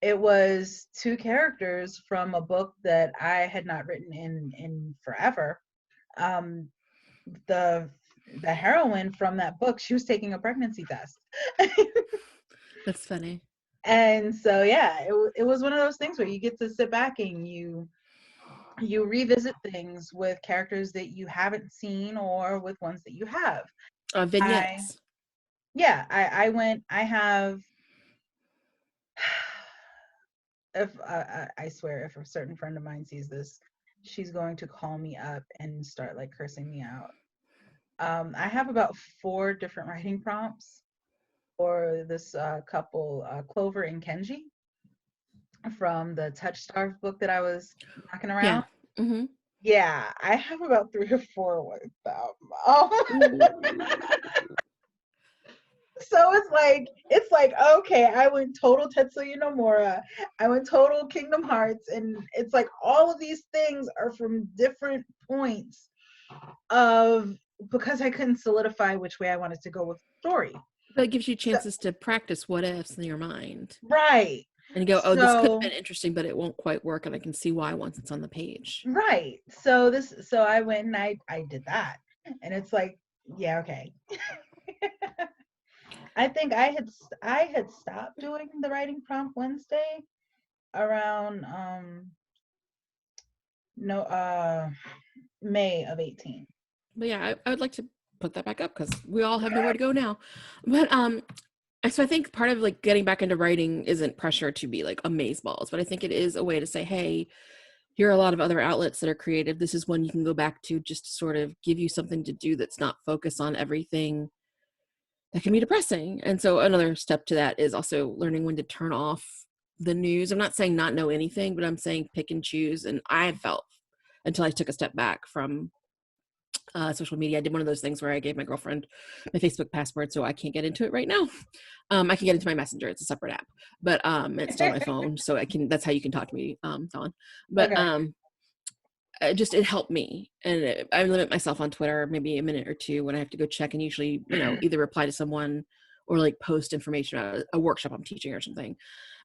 [SPEAKER 1] it was two characters from a book that I had not written in forever. Um, the heroine from that book, she was taking a pregnancy test.
[SPEAKER 2] That's funny.
[SPEAKER 1] And so yeah, it was one of those things where you get to sit back and you revisit things with characters that you haven't seen or with ones that you have.
[SPEAKER 2] Vignettes.
[SPEAKER 1] I have, if I swear, if a certain friend of mine sees this, she's going to call me up and start like cursing me out. I have about 4 different writing prompts for this couple, Clover and Kenji, from the Touch Starve book that I was knocking around.
[SPEAKER 2] Yeah. Mm-hmm.
[SPEAKER 1] Yeah, I have about 3 or 4 with them. Oh. So it's like okay, I went total Tetsuya Nomura, I went total Kingdom Hearts, and it's like all of these things are from different points of, because I couldn't solidify which way I wanted to go with the story.
[SPEAKER 2] That gives you
[SPEAKER 1] So,
[SPEAKER 2] chances to practice what ifs in your mind.
[SPEAKER 1] right.
[SPEAKER 2] And you go, oh, this could have
[SPEAKER 1] So,
[SPEAKER 2] been interesting, but it won't quite work. And I can see why once it's on the page.
[SPEAKER 1] right. So I went and I did that. And it's like, yeah, okay. I think I had stopped doing the writing prompt Wednesday around no May of 18.
[SPEAKER 2] But yeah, I would like to put that back up because we all have nowhere to go now. But so I think part of like getting back into writing isn't pressure to be like amazeballs, but I think it is a way to say, hey, here are a lot of other outlets that are creative. This is one you can go back to just to sort of give you something to do that's not focused on everything that can be depressing. And so another step to that is also learning when to turn off the news. I'm not saying not know anything, but I'm saying pick and choose. And I felt until I took a step back from social media. I did one of those things where I gave my girlfriend my Facebook password, so I can't get into it right now. I can get into my Messenger; it's a separate app, but it's still on my phone, so I can. That's how you can talk to me, Dawn. But
[SPEAKER 1] Okay.
[SPEAKER 2] it helped me, and I limit myself on Twitter maybe a minute or two when I have to go check, and usually either reply to someone or like post information about a workshop I'm teaching or something.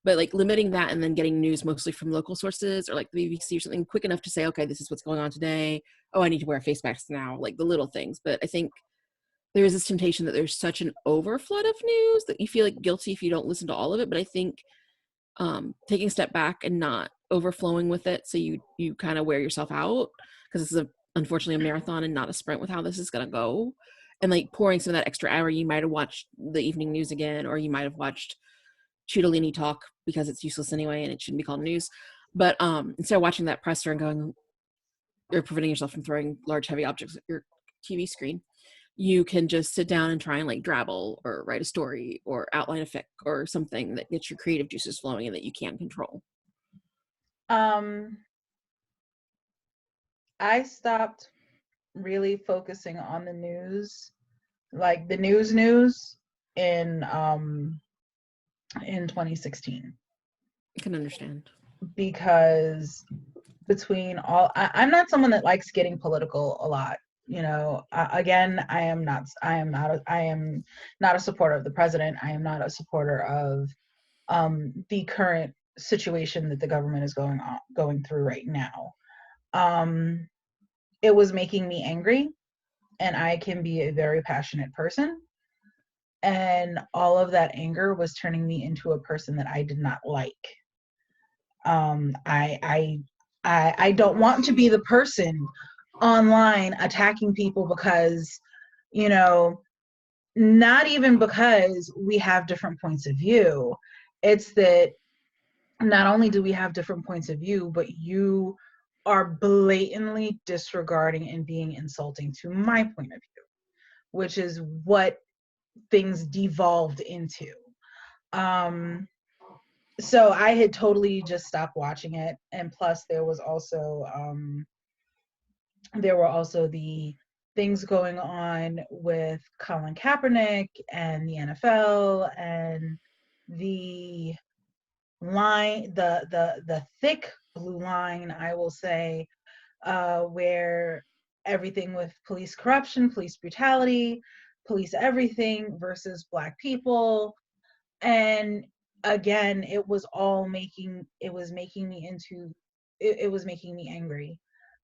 [SPEAKER 2] But like limiting that and then getting news mostly from local sources or like the BBC or something quick enough to say, okay, this is what's going on today. Oh, I need to wear a face mask now, like the little things. But I think there is this temptation that there's such an overflood of news that you feel like guilty if you don't listen to all of it. But I think taking a step back and not overflowing with it, so you kind of wear yourself out, because this is unfortunately a marathon and not a sprint with how this is going to go, and like pouring some of that extra hour, you might have watched the evening news again, or you might have watched Ciuttolini talk because it's useless anyway and it shouldn't be called news. But instead of watching that presser and going, or preventing yourself from throwing large heavy objects at your TV screen, you can just sit down and try and like drabble or write a story or outline a fic or something that gets your creative juices flowing and that you can control.
[SPEAKER 1] Um, I stopped really focusing on the news, like the news in 2016,
[SPEAKER 2] I can understand.
[SPEAKER 1] because between all I'm not someone that likes getting political a lot. Again, I am not a supporter of the president. I am not a supporter of the current situation that the government is going through right now. um it was making me angry, and I can be a very passionate person, and all of that anger was turning me into a person that I did not like. I don't want to be the person online attacking people because, you know, not even because we have different points of view. It's that not only do we have different points of view, but you are blatantly disregarding and being insulting to my point of view, which is what things devolved into. Um, so I had totally just stopped watching it, and plus there were also the things going on with Colin Kaepernick and the NFL, and the the thick blue line, I will say, where everything with police corruption, police brutality, police everything versus Black people. And again, it was making me angry,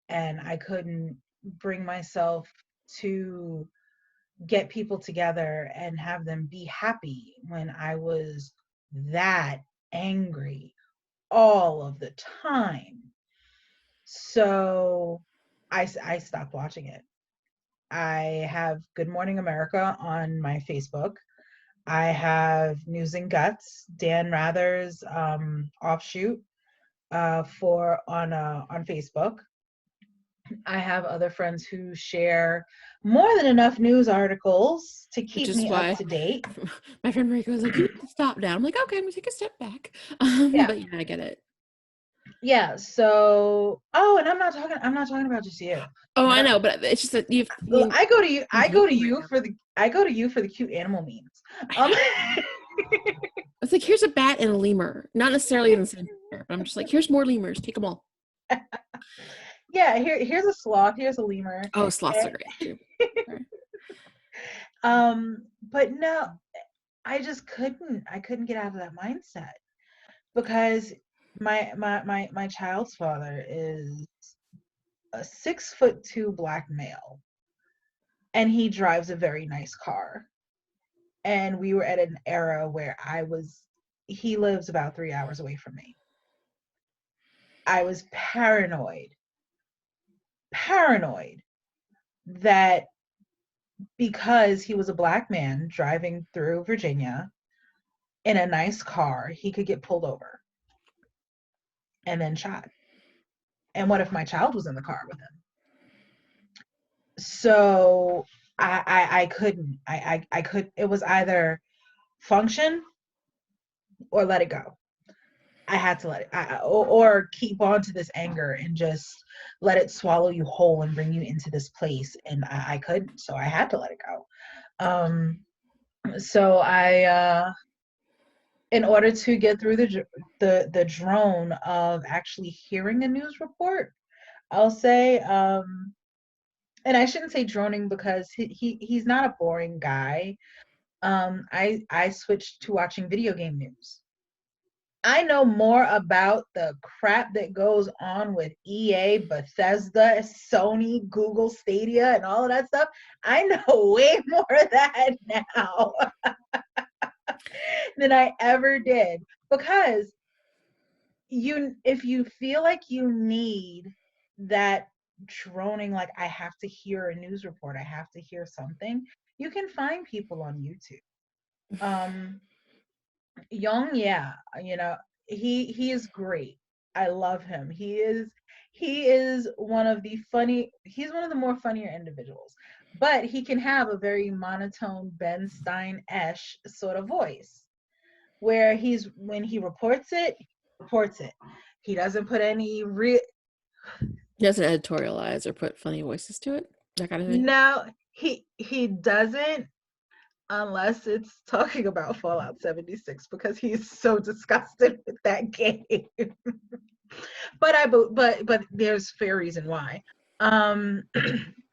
[SPEAKER 1] and I couldn't bring myself to get people together and have them be happy when I was that angry all of the time. So I stopped watching it. I have Good Morning America on my Facebook. I have News and Guts, Dan Rather's offshoot, for on Facebook. I have other friends who share more than enough news articles to
[SPEAKER 2] Which
[SPEAKER 1] keep
[SPEAKER 2] is
[SPEAKER 1] me up
[SPEAKER 2] why
[SPEAKER 1] to date.
[SPEAKER 2] my friend Marika was like, you need to stop now. I'm like, okay, I'm gonna take a step back.
[SPEAKER 1] Yeah,
[SPEAKER 2] But yeah, I get it.
[SPEAKER 1] yeah. So, oh, and I'm not talking about just you.
[SPEAKER 2] Oh, I
[SPEAKER 1] Mar-
[SPEAKER 2] know, but it's just that you've
[SPEAKER 1] I go to you.
[SPEAKER 2] been taking right now.
[SPEAKER 1] I go to you for the cute animal memes.
[SPEAKER 2] I
[SPEAKER 1] Um,
[SPEAKER 2] know. It's like, here's a bat and a lemur. Not necessarily in the same pair, but I'm just like, here's more lemurs. Take them all.
[SPEAKER 1] yeah. Here's a sloth. Here's a lemur.
[SPEAKER 2] Oh, sloths are great too. Sorry.
[SPEAKER 1] But no. I just couldn't get out of that mindset because my child's father is a 6'2" black male, and he drives a very nice car. And we were at an era where he lives about 3 hours away from me. I was paranoid that because he was a black man driving through Virginia in a nice car, he could get pulled over and then shot. And what if my child was in the car with him? So I couldn't. I could. It was either function or let it go. I had to let it, or keep on to this anger and just let it swallow you whole and bring you into this place. And I couldn't, so I had to let it go. So in order to get through the drone of actually hearing a news report, I'll say, and I shouldn't say droning because he's not a boring guy. I switched to watching video game news. I know more about the crap that goes on with EA, Bethesda, Sony, Google Stadia, and all of that stuff. I know way more of that now than I ever did, because if you feel like you need that droning, like I have to hear a news report, I have to hear something, you can find people on YouTube. Young, yeah, he is great. I love him. He is he's one of the more funnier individuals, but he can have a very monotone Ben Stein-esh sort of voice where when he reports it. He doesn't put any real.
[SPEAKER 2] He doesn't editorialize or put funny voices to it, that kind of thing.
[SPEAKER 1] No, he doesn't, unless it's talking about Fallout 76, because he's so disgusted with that game. But there's fair reason why. Um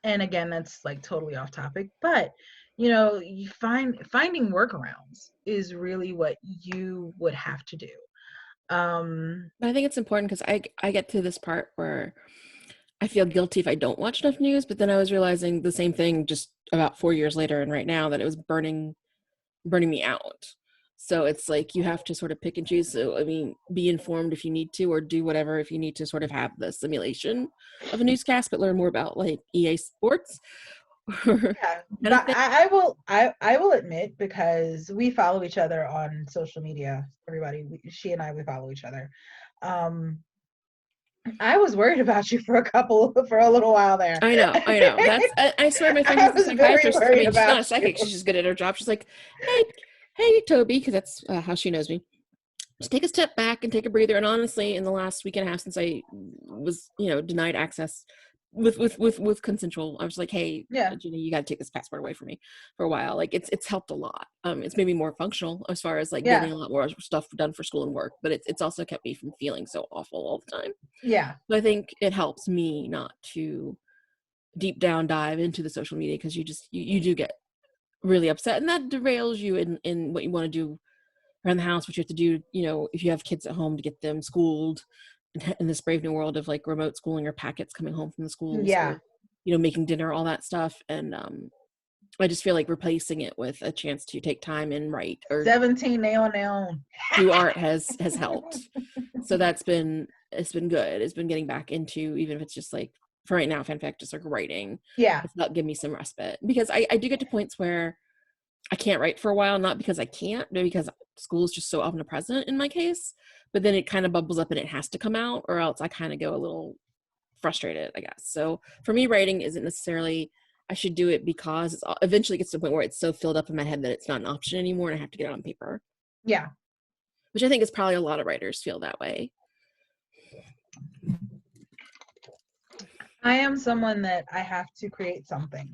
[SPEAKER 1] and again, that's like totally off topic, but you finding workarounds is really what you would have to do.
[SPEAKER 2] But I think it's important because I get to this part where I feel guilty if I don't watch enough news, but then I was realizing the same thing just about 4 years later and right now, that it was burning me out. So it's like you have to sort of pick and choose. So I mean, be informed if you need to, or do whatever if you need to sort of have the simulation of a newscast, but learn more about like EA Sports or
[SPEAKER 1] Yeah, but
[SPEAKER 2] anything.
[SPEAKER 1] I will admit, because we follow each other on social media. Everybody, she and I, we follow each other. Um, I was worried about you for a little while there.
[SPEAKER 2] I know, I know. I swear my friend
[SPEAKER 1] I
[SPEAKER 2] who's a
[SPEAKER 1] was very
[SPEAKER 2] psychiatrist, I
[SPEAKER 1] worried
[SPEAKER 2] mean, she's not
[SPEAKER 1] about
[SPEAKER 2] a
[SPEAKER 1] you.
[SPEAKER 2] psychic, she's just good at her job. She's like, hey, Toby, because that's how she knows me. Just take a step back and take a breather. And honestly, in the last week and a half since I was, denied access with consensual, I was like, hey,
[SPEAKER 1] Yeah,
[SPEAKER 2] Gina, you got to take this passport away from me for a while. Like it's helped a lot. It's made me more functional as far as like getting
[SPEAKER 1] yeah,
[SPEAKER 2] a lot more stuff done for school and work, but it's also kept me from feeling so awful all the time.
[SPEAKER 1] yeah,
[SPEAKER 2] So I think it helps me not to deep down dive into the social media, because you do get really upset, and that derails you in what you want to do around the house, what you have to do, if you have kids at home, to get them schooled in this brave new world of like remote schooling or packets coming home from the schools,
[SPEAKER 1] yeah.
[SPEAKER 2] or making dinner, all that stuff. And I just feel like replacing it with a chance to take time and write or
[SPEAKER 1] 17, they on their own.
[SPEAKER 2] do art has helped. So it's been good. It's been getting back into, even if it's just like, for right now, fan fact, just like writing.
[SPEAKER 1] Yeah,
[SPEAKER 2] It's not give me some respite, because I do get to points where I can't write for a while, not because I can't, but because school is just so omnipresent in my case. But then it kind of bubbles up and it has to come out, or else I kind of go a little frustrated, I guess. So for me, writing isn't necessarily I should do it, because it's eventually gets to the point where it's so filled up in my head that it's not an option anymore, and I have to get it on paper,
[SPEAKER 1] yeah.
[SPEAKER 2] which I think is probably a lot of writers feel that way.
[SPEAKER 1] I am someone that I have to create something.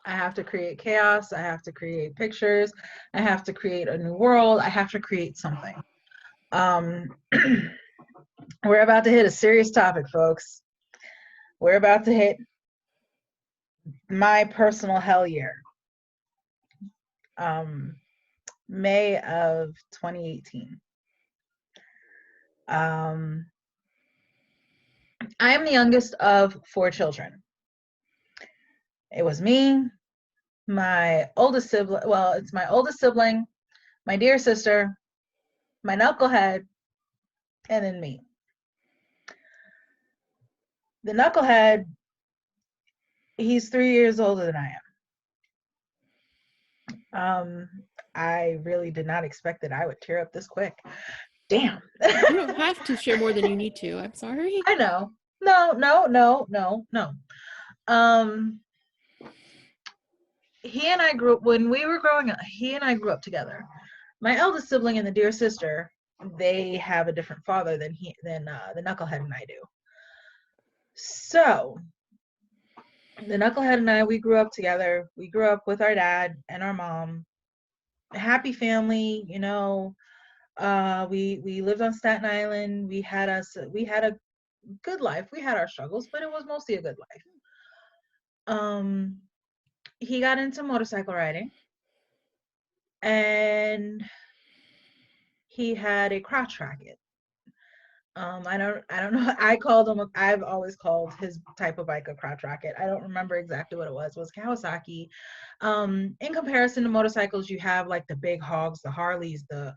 [SPEAKER 1] I have to create chaos. I have to create pictures. I have to create a new world. I have to create something. Um, we're about to hit a serious topic, folks. We're about to hit my personal hell year. Um, May of 2018. I am the youngest of 4 children. It was me, my oldest sibling, well, it's my oldest sibling, my dear sister, my knucklehead, and then me. The knucklehead, he's 3 years older than I am. I really did not expect that I would tear up this quick. Damn.
[SPEAKER 2] You don't have to share more than you need to. I'm sorry.
[SPEAKER 1] I know. No. Um, he and I grew up, when we were growing up, he and I grew up together. My eldest sibling and the dear sister, they have a different father than the knucklehead and I do. So the knucklehead and I, we grew up together. We grew up with our dad and our mom. A happy family, you know. We lived on Staten Island. We had a good life. We had our struggles, but it was mostly a good life. He got into motorcycle riding, and he had a crotch racket. I don't know. I've always called his type of bike a crotch racket. I don't remember exactly what it was. It was Kawasaki. In comparison to motorcycles, you have like the big hogs, the Harleys, the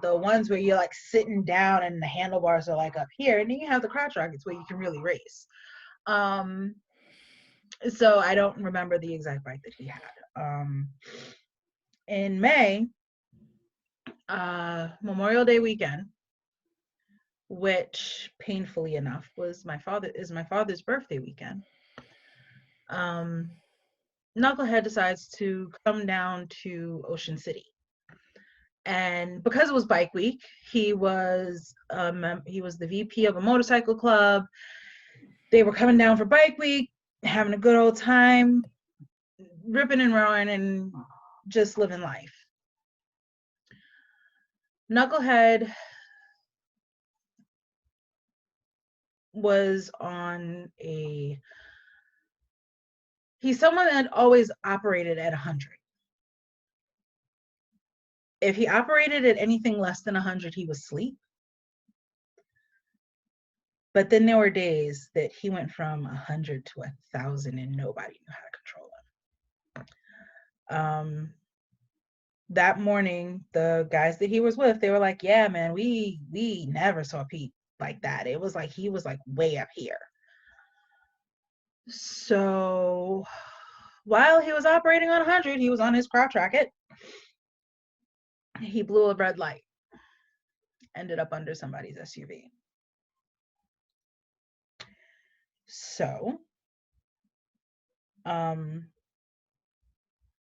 [SPEAKER 1] ones where you're like sitting down and the handlebars are like up here, and then you have the crotch rackets where you can really race. So I don't remember the exact bike that he had. In May, Memorial Day weekend, which painfully enough was my father's birthday weekend. Knucklehead decides to come down to Ocean City, and because it was Bike Week, he was the VP of a motorcycle club. They were coming down for Bike Week, having a good old time, ripping and roaring, and just living life. Knucklehead was he's someone that always operated at 100. If he operated at anything less than 100, he was asleep. But then there were days that he went from 100 to 1,000 and nobody knew how to control him. That morning, the guys that he was with, they were like, yeah, man, we never saw Pete like that. It was like he was like way up here. So while he was operating on 100, he was on his crotch racket. He blew a red light, ended up under somebody's SUV. So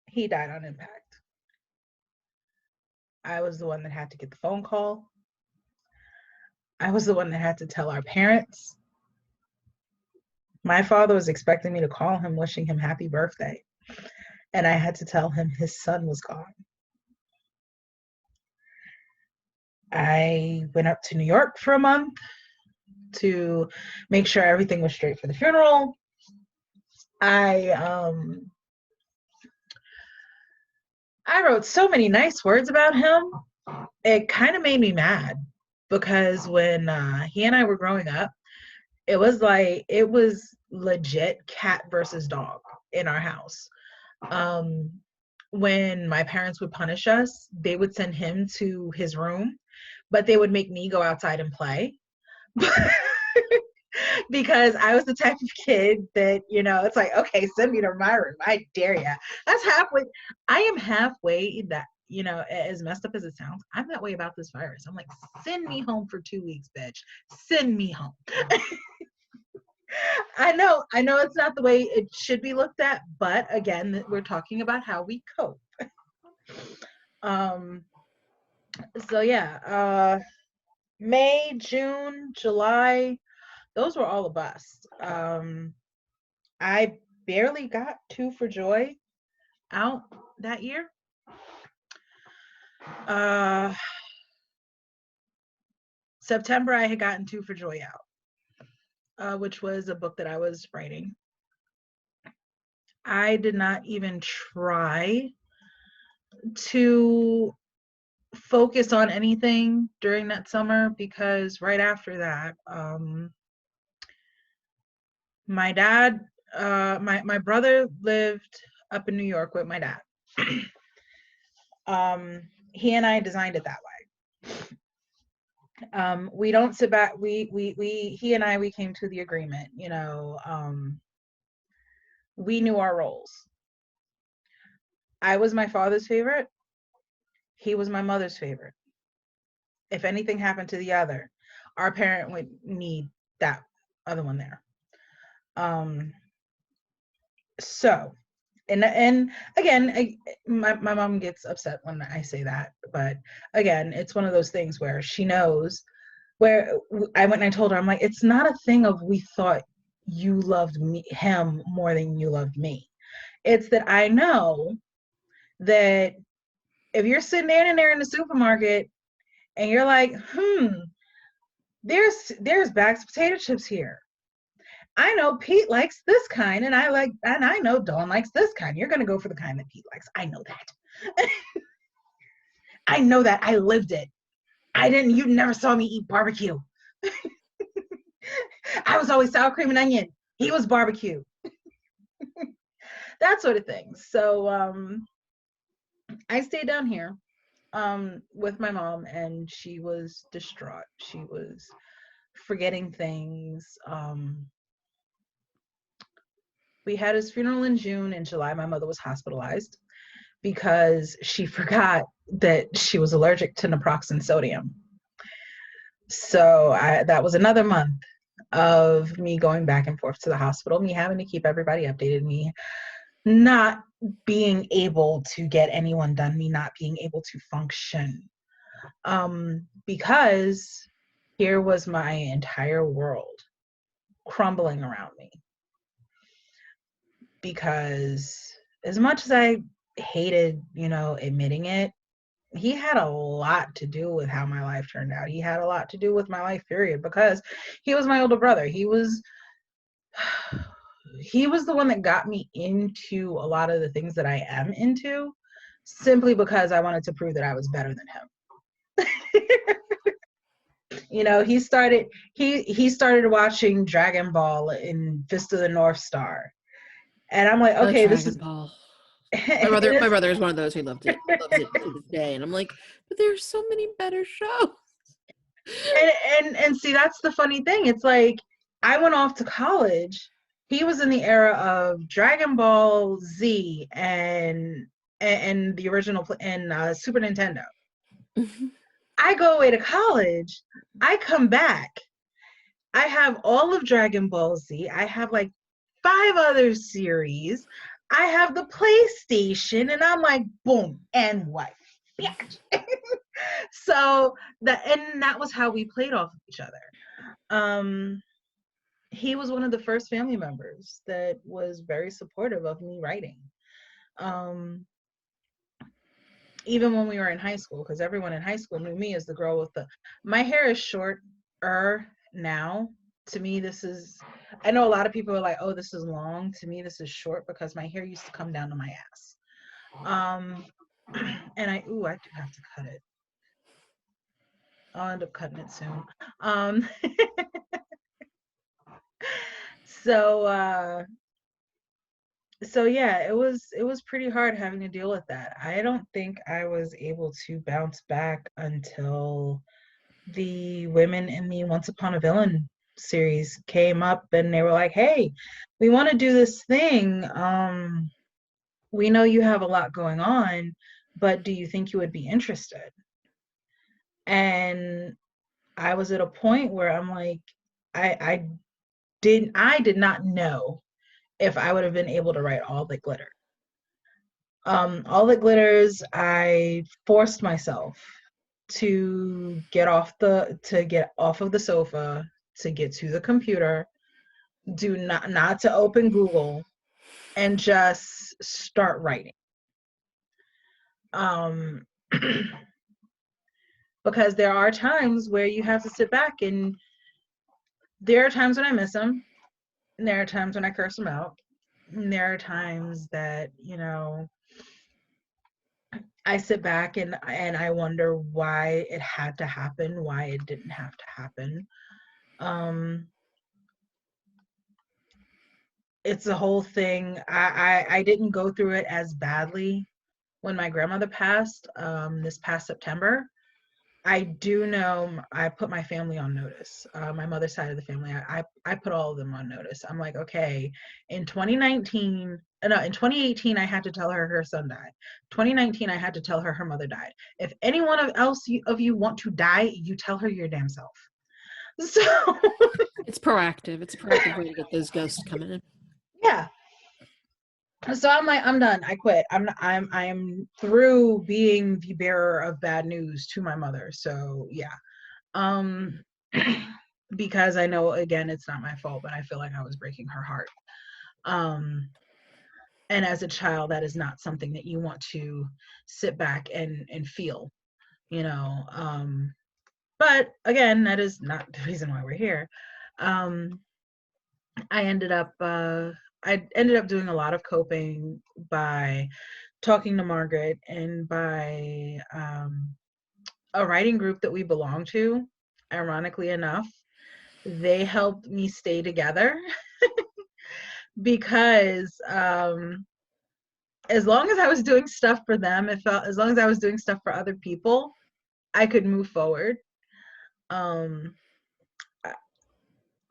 [SPEAKER 1] he died on impact. I was the one that had to get the phone call. I was the one that had to tell our parents. My father was expecting me to call him, wishing him happy birthday. And I had to tell him his son was gone. I went up to New York for a month to make sure everything was straight for the funeral. I wrote so many nice words about him. It kind of made me mad because when he and I were growing up, it was legit cat versus dog in our house. When my parents would punish us, they would send him to his room, but they would make me go outside and play. Because I was the type of kid that, it's like, okay, send me to my room. I dare ya. That's halfway. I am halfway that, as messed up as it sounds, I'm that way about this virus. I'm like, send me home for 2 weeks, bitch. Send me home. I know it's not the way it should be looked at, but again, we're talking about how we cope. So yeah, May, June, July, those were all a bust. I barely got 2 for Joy out that year. September, I had gotten 2 for Joy out, which was a book that I was writing. I did not even try to focus on anything during that summer because right after that, my dad, my brother lived up in New York with my dad. He and I designed it that way. We don't sit back. He and I, we came to the agreement, we knew our roles. I was my father's favorite. He was my mother's favorite. If anything happened to the other, our parent would need that other one there. So, and again, my mom gets upset when I say that, but again, it's one of those things where she knows. Where I went and I told her, I'm like, it's not a thing of we thought you loved him more than you loved me. It's that I know that if you're sitting there in the supermarket and you're like, there's bags of potato chips here. I know Pete likes this kind, and I know Dawn likes this kind. You're gonna go for the kind that Pete likes. I know that. I know that. I lived it. You never saw me eat barbecue. I was always sour cream and onion. He was barbecue. That sort of thing. So I stayed down here with my mom, and she was distraught. She was forgetting things. We had his funeral in June. In July, my mother was hospitalized because she forgot that she was allergic to naproxen sodium. So that was another month of me going back and forth to the hospital, me having to keep everybody updated, me not being able to get anyone done, me not being able to function. Because here was my entire world crumbling around me. Because as much as I hated, admitting it, he had a lot to do with how my life turned out. He had a lot to do with my life, period, because he was my older brother. He was the one that got me into a lot of the things that I am into, simply because I wanted to prove that I was better than him. He started watching Dragon Ball and Fist of the North Star. And I'm like, okay, this is
[SPEAKER 2] Ball. My brother is one of those who loves it to this day, and I'm like, but there's so many better shows.
[SPEAKER 1] And see, that's the funny thing. It's like I went off to college. He was in the era of Dragon Ball Z and the original and Super Nintendo. I go away to college. I come back. I have all of Dragon Ball Z. I have like 5 other series. I have the PlayStation, and I'm like, boom, and what? So that was how we played off of each other. He was one of the first family members that was very supportive of me writing. Even when we were in high school, because everyone in high school knew me as the girl with my hair is shorter now. To me, I know a lot of people are like, oh, this is long. To me, this is short because my hair used to come down to my ass. And I do have to cut it. I'll end up cutting it soon. So yeah, it was pretty hard having to deal with that. I don't think I was able to bounce back until the Women in the Once Upon a Villain series came up, and they were like, hey, we want to do this thing. We know you have a lot going on, but do you think you would be interested? And I was at a point where I'm like, I did not know if I would have been able to write All That Glitter. All That Glitters, I forced myself to get off of the sofa, to get to the computer, not to open Google, and just start writing. Because there are times where you have to sit back, and there are times when I miss him, and there are times when I curse him out, and there are times that I sit back and I wonder why it had to happen, why it didn't have to happen. Um, it's a whole thing. I didn't go through it as badly when my grandmother passed this past September. I do know I put my family on notice. My mother's side of the family, I put all of them on notice. I'm like, okay, in 2019, no, in 2018, I had to tell her her son died. 2019, I had to tell her her mother died. If anyone of you want to die, you tell her your damn self. So
[SPEAKER 2] It's proactive. It's a proactive way to get those ghosts coming in.
[SPEAKER 1] yeah. So I'm like, I'm done. I quit. I'm through being the bearer of bad news to my mother. So yeah. Um because I know again it's not my fault, but I feel like I was breaking her heart. Um and as a child, that is not something that you want to sit back and feel, you know. But again, that is not the reason why we're here. Um I ended up doing a lot of coping by talking to Margaret and by a writing group that we belong to. Ironically enough, they helped me stay together because as long as I was doing stuff for them, it felt as long as I was doing stuff for other people, I could move forward. Um, I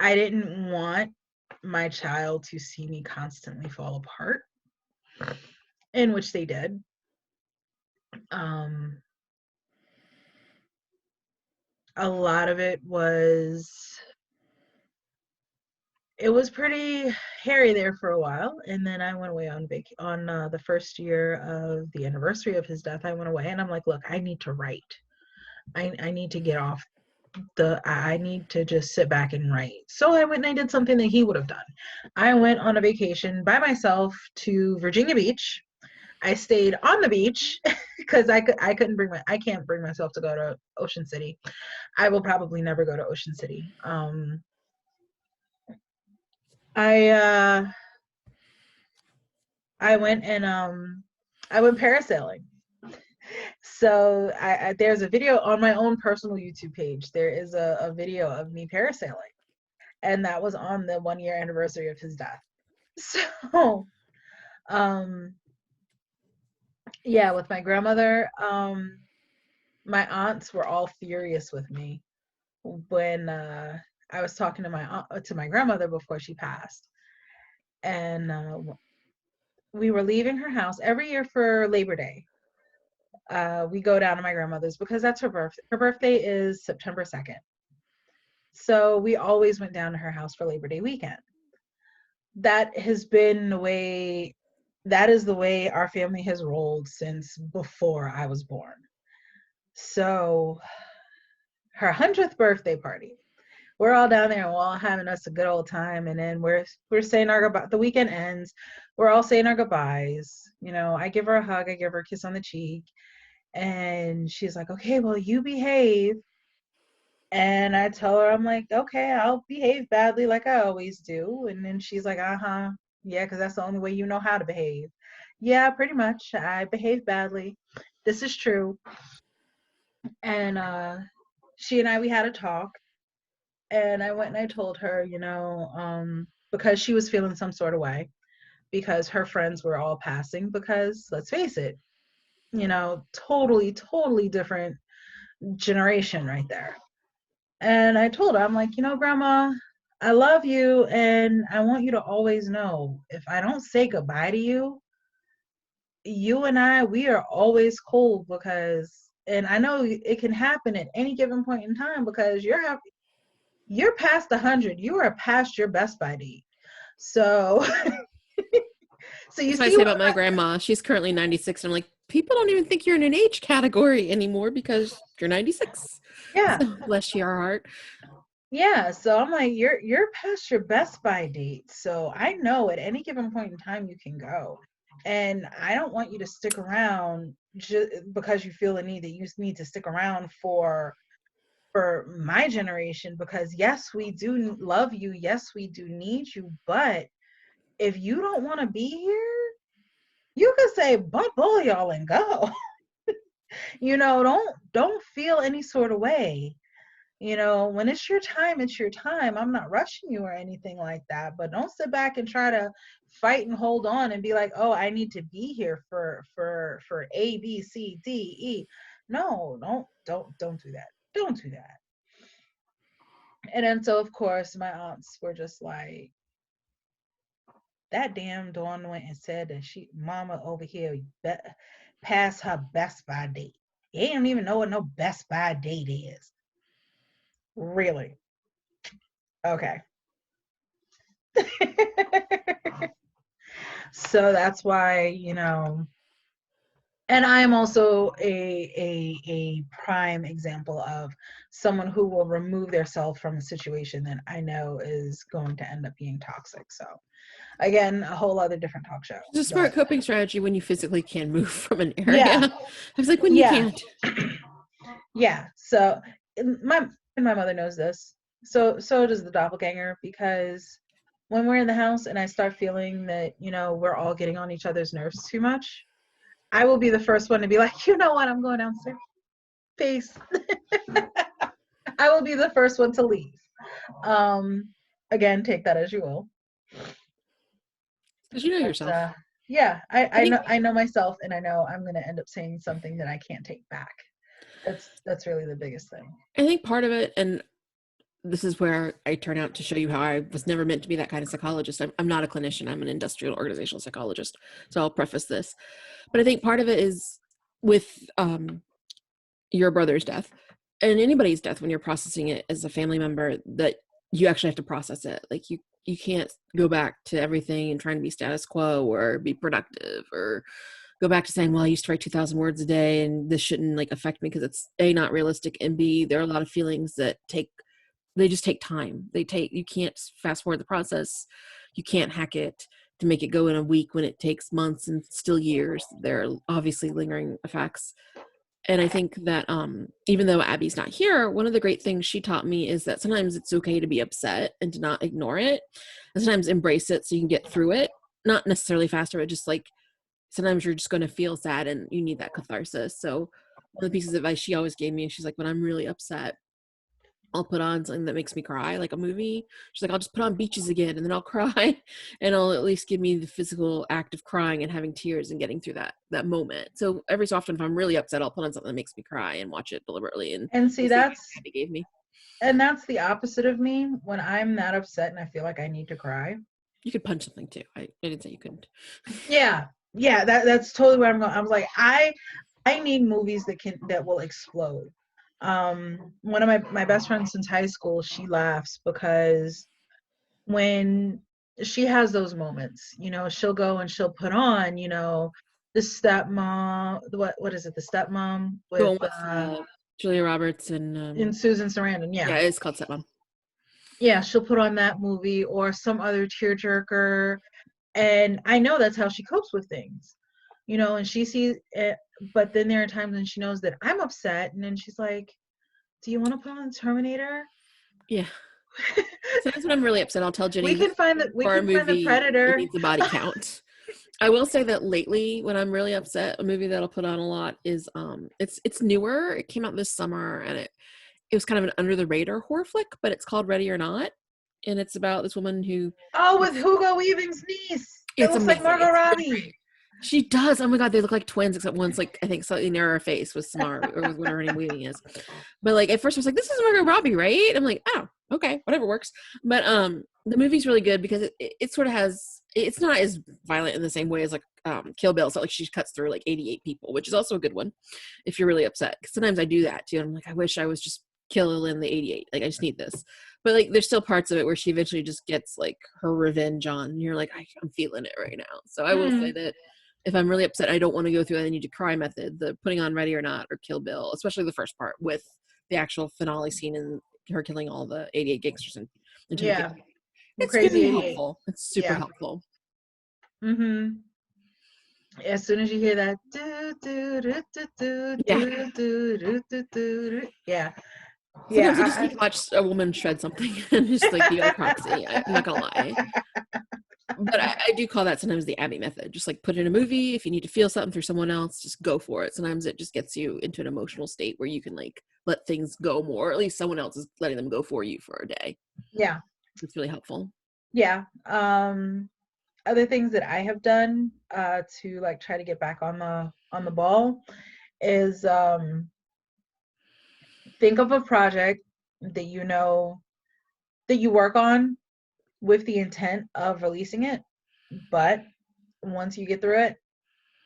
[SPEAKER 1] I didn't want my child to see me constantly fall apart, in which they did. Um, a lot of it was pretty hairy there for a while, and then I went away on the first year of the anniversary of his death. I went away, and I'm like, look, I need to write. I need to get off I need to just sit back and write. So I went and I did something that he would have done. I went on a vacation by myself to Virginia Beach. I stayed on the beach because I can't bring myself to go to Ocean City. I will probably never go to Ocean City. I I went and I went parasailing. So there's a video on my own personal YouTube page. There is a video of me parasailing, and that was on the 1 year anniversary of his death. So um yeah, with my grandmother, my aunts were all furious with me when I was talking to my grandmother before she passed, and we were leaving her house every year for Labor Day. We go down to my grandmother's because that's her birthday. Her birthday is September 2nd. So we always went down to her house for Labor Day weekend. That has been the way, that is the way our family has rolled since before I was born. So her 100th birthday party, we're all down there and we're all having us a good old time. And then we're saying our goodbye. The weekend ends. We're all saying our goodbyes. You know, I give her a hug. I give her a kiss on the cheek. And she's like, okay, well, you behave. And I tell her, I'm like, okay, I'll behave badly like I always do. And then she's like, uh-huh. Yeah, because that's the only way you know how to behave. Yeah, pretty much. I behave badly. This is true. And she and we had a talk. And I went and I told her, because she was feeling some sort of way because her friends were all passing because let's face it, totally, totally different generation right there. And I told her, I'm like, Grandma, I love you. And I want you to always know if I don't say goodbye to you, you and we are always cool and I know it can happen at any given point in time because you're past 100. You are past your best by date. So, so you
[SPEAKER 2] That's what I
[SPEAKER 1] see
[SPEAKER 2] say
[SPEAKER 1] what
[SPEAKER 2] about my grandma. She's currently 96. And I'm like, people don't even think you're in an age category anymore because you're 96.
[SPEAKER 1] yeah.
[SPEAKER 2] So bless your heart.
[SPEAKER 1] Yeah, so I'm like, you're past your best by date. So I know at any given point in time you can go. And I don't want you to stick around just because you feel the need that you need to stick around for my generation because yes, we do love you. Yes, we do need you. But if you don't want to be here, you can say bump all y'all and go. Don't feel any sort of way. When it's your time, it's your time. I'm not rushing you or anything like that, but don't sit back and try to fight and hold on and be like, oh, I need to be here for A, B, C, D, E. No, don't do that. Don't do that. And then so of course my aunts were just like, that damn Dawn went and said that mama over here passed her Best Buy date. They don't even know what no Best Buy date is. Really? Okay. So that's why, and I am also a prime example of someone who will remove themselves from a situation that I know is going to end up being toxic. So again, a whole other different talk show.
[SPEAKER 2] It's a smart coping strategy when you physically can move from an area.
[SPEAKER 1] Yeah.
[SPEAKER 2] I was like, when you can't.
[SPEAKER 1] Yeah. So my mother knows this. So does the doppelganger, because when we're in the house and I start feeling that, we're all getting on each other's nerves too much, I will be the first one to be like, you know what, I'm going downstairs. Peace. I will be the first one to leave. Again, take that as you will.
[SPEAKER 2] Because you know yourself.
[SPEAKER 1] Yeah, I know myself, and I know I'm going to end up saying something that I can't take back. That's really the biggest thing.
[SPEAKER 2] I think part of it, and this is where I turn out to show you how I was never meant to be that kind of psychologist. I'm not a clinician. I'm an industrial organizational psychologist. So I'll preface this. But I think part of it is with your brother's death and anybody's death, when you're processing it as a family member, that you actually have to process it. Like you can't go back to everything and trying to be status quo or be productive or go back to saying, well, I used to write 2,000 words a day and this shouldn't like affect me, because it's A, not realistic, and B, there are a lot of feelings that they just take time. You can't fast forward the process. You can't hack it to make it go in a week when it takes months and still years. There are obviously lingering effects. And I think that even though Abby's not here, one of the great things she taught me is that sometimes it's okay to be upset and to not ignore it. And sometimes embrace it so you can get through it. Not necessarily faster, but just like sometimes you're just going to feel sad and you need that catharsis. So one of the pieces of advice she always gave me, she's like, when I'm really upset, I'll put on something that makes me cry, like a movie. She's like, I'll just put on Beaches again and then I'll cry, and I'll at least give me the physical act of crying and having tears and getting through that moment. So every so often, if I'm really upset, I'll put on something that makes me cry and watch it deliberately.
[SPEAKER 1] And see, that's
[SPEAKER 2] gave me.
[SPEAKER 1] And that's the opposite of me. When I'm that upset and I feel like I need to cry,
[SPEAKER 2] you could punch something too. I didn't say you couldn't.
[SPEAKER 1] Yeah, that's totally where I'm going. I was like, I need movies that will explode. One of my best friends since high school, she laughs because when she has those moments, she'll go and she'll put on, the stepmom, what is it, the stepmom with
[SPEAKER 2] Julia Roberts and
[SPEAKER 1] Susan Sarandon.
[SPEAKER 2] Yeah, it's called Stepmom.
[SPEAKER 1] Yeah, she'll put on that movie or some other tearjerker, and I know that's how she copes with things, and she sees it. But then there are times when she knows that I'm upset, and then she's like, do you want to put on Terminator?
[SPEAKER 2] Yeah. Sometimes when I'm really upset, I'll tell Jenny,
[SPEAKER 1] we can find the Predator.
[SPEAKER 2] It needs a body count. I will say that lately, when I'm really upset, a movie that I'll put on a lot is it's newer. It came out this summer, and it was kind of an under the radar horror flick, but it's called Ready or Not, and it's about this woman who
[SPEAKER 1] with Hugo Weaving's niece. It looks
[SPEAKER 2] amazing.
[SPEAKER 1] like Margot Robbie.
[SPEAKER 2] She does. Oh my God, they look like twins, except one's like, I think, slightly narrower face with smart or with whatever her name Weaving is. But like at first I was like, this is Margot Robbie, right? I'm like, oh, okay, whatever works. But the movie's really good because it sort of has, it's not as violent in the same way as like Kill Bill. It's not like she cuts through like 88 people, which is also a good one if you're really upset. Because sometimes I do that too. I'm like, I wish I was just killing the 88. Like I just need this. But like there's still parts of it where she eventually just gets like her revenge on, and you're like, I'm feeling it right now. So I will say that if I'm really upset, I don't want to go through the I need to cry method, the putting on Ready or Not or Kill Bill, especially the first part with the actual finale scene and her killing all the 88 gangsters. It's
[SPEAKER 1] crazy
[SPEAKER 2] very helpful. It's super helpful.
[SPEAKER 1] Mm-hmm. As soon as you hear that, yeah.
[SPEAKER 2] Sometimes I just need to watch a woman shred something and just like be like proxy. I'm not gonna lie. But I do call that sometimes the Abby method. Just like put in a movie. If you need to feel something through someone else, just go for it. Sometimes it just gets you into an emotional state where you can like let things go more. Or at least someone else is letting them go for you for a day.
[SPEAKER 1] Yeah.
[SPEAKER 2] It's really helpful.
[SPEAKER 1] Yeah. Other things that I have done to like try to get back on the ball is think of a project that you know that you work on with the intent of releasing it, but once you get through it,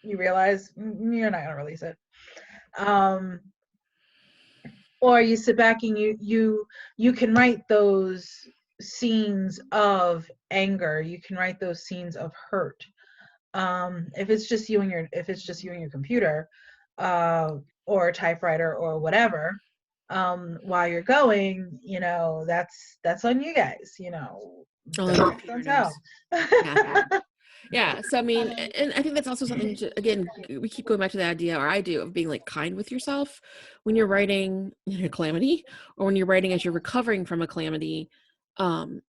[SPEAKER 1] you realize you're not going to release it. Um, or you sit back and you can write those scenes of anger. You can write those scenes of hurt. If it's just you and your computer, or typewriter or whatever, while you're going, that's on you guys.
[SPEAKER 2] Only the
[SPEAKER 1] Don't
[SPEAKER 2] computer
[SPEAKER 1] tell.
[SPEAKER 2] knows. Yeah. Yeah. So I mean, and I think that's also something to, again, we keep going back to the idea, or I do, of being like kind with yourself when you're writing in a calamity, or when you're writing as you're recovering from a calamity. You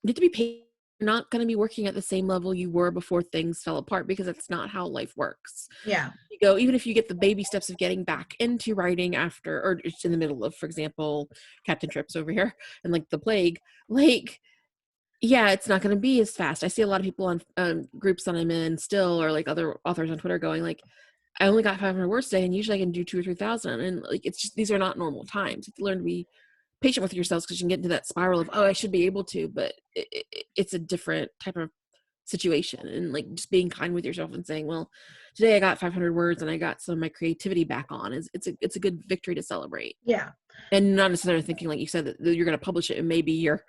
[SPEAKER 2] have to be patient. You're not going to be working at the same level you were before things fell apart, because that's not how life works.
[SPEAKER 1] Yeah.
[SPEAKER 2] You go, even if you get the baby steps of getting back into writing after, or just in the middle of, for example, Captain Trips over here and like the plague, like, yeah, it's not going to be as fast. I see a lot of people on groups that I'm in still, or like other authors on Twitter going like, I only got 500 words today, and usually I can do 2,000 or 3,000. And like, it's just, these are not normal times. You have to learn to be patient with yourselves, because you can get into that spiral of, oh, I should be able to, but it's a different type of situation. And like, just being kind with yourself and saying, well, today I got 500 words and I got some of my creativity back on, is it's a good victory to celebrate.
[SPEAKER 1] Yeah.
[SPEAKER 2] And not necessarily thinking, like you said, that you're going to publish it and maybe your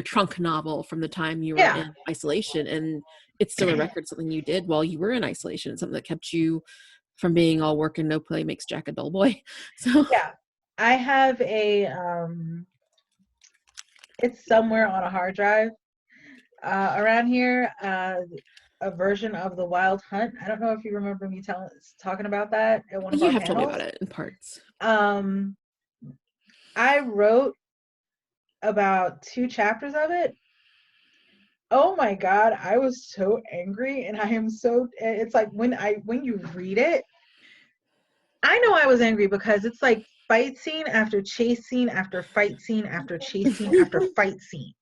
[SPEAKER 2] trunk novel from the time you were
[SPEAKER 1] Yeah.
[SPEAKER 2] in isolation, and it's still a record, something you did while you were in isolation. It's something that kept you from being all work and no play makes Jack a dull boy. So
[SPEAKER 1] Yeah. I have it's somewhere on a hard drive around here, a version of the Wild Hunt. I don't know if you remember me talking about that at one of
[SPEAKER 2] you
[SPEAKER 1] our
[SPEAKER 2] have told me
[SPEAKER 1] panels.
[SPEAKER 2] about it in parts.
[SPEAKER 1] Um, I wrote about 2 chapters of it. Oh my God, I was so angry, and I am so. It's like when you read it, I know I was angry because it's like fight scene after chase scene after fight scene after chase scene after fight scene.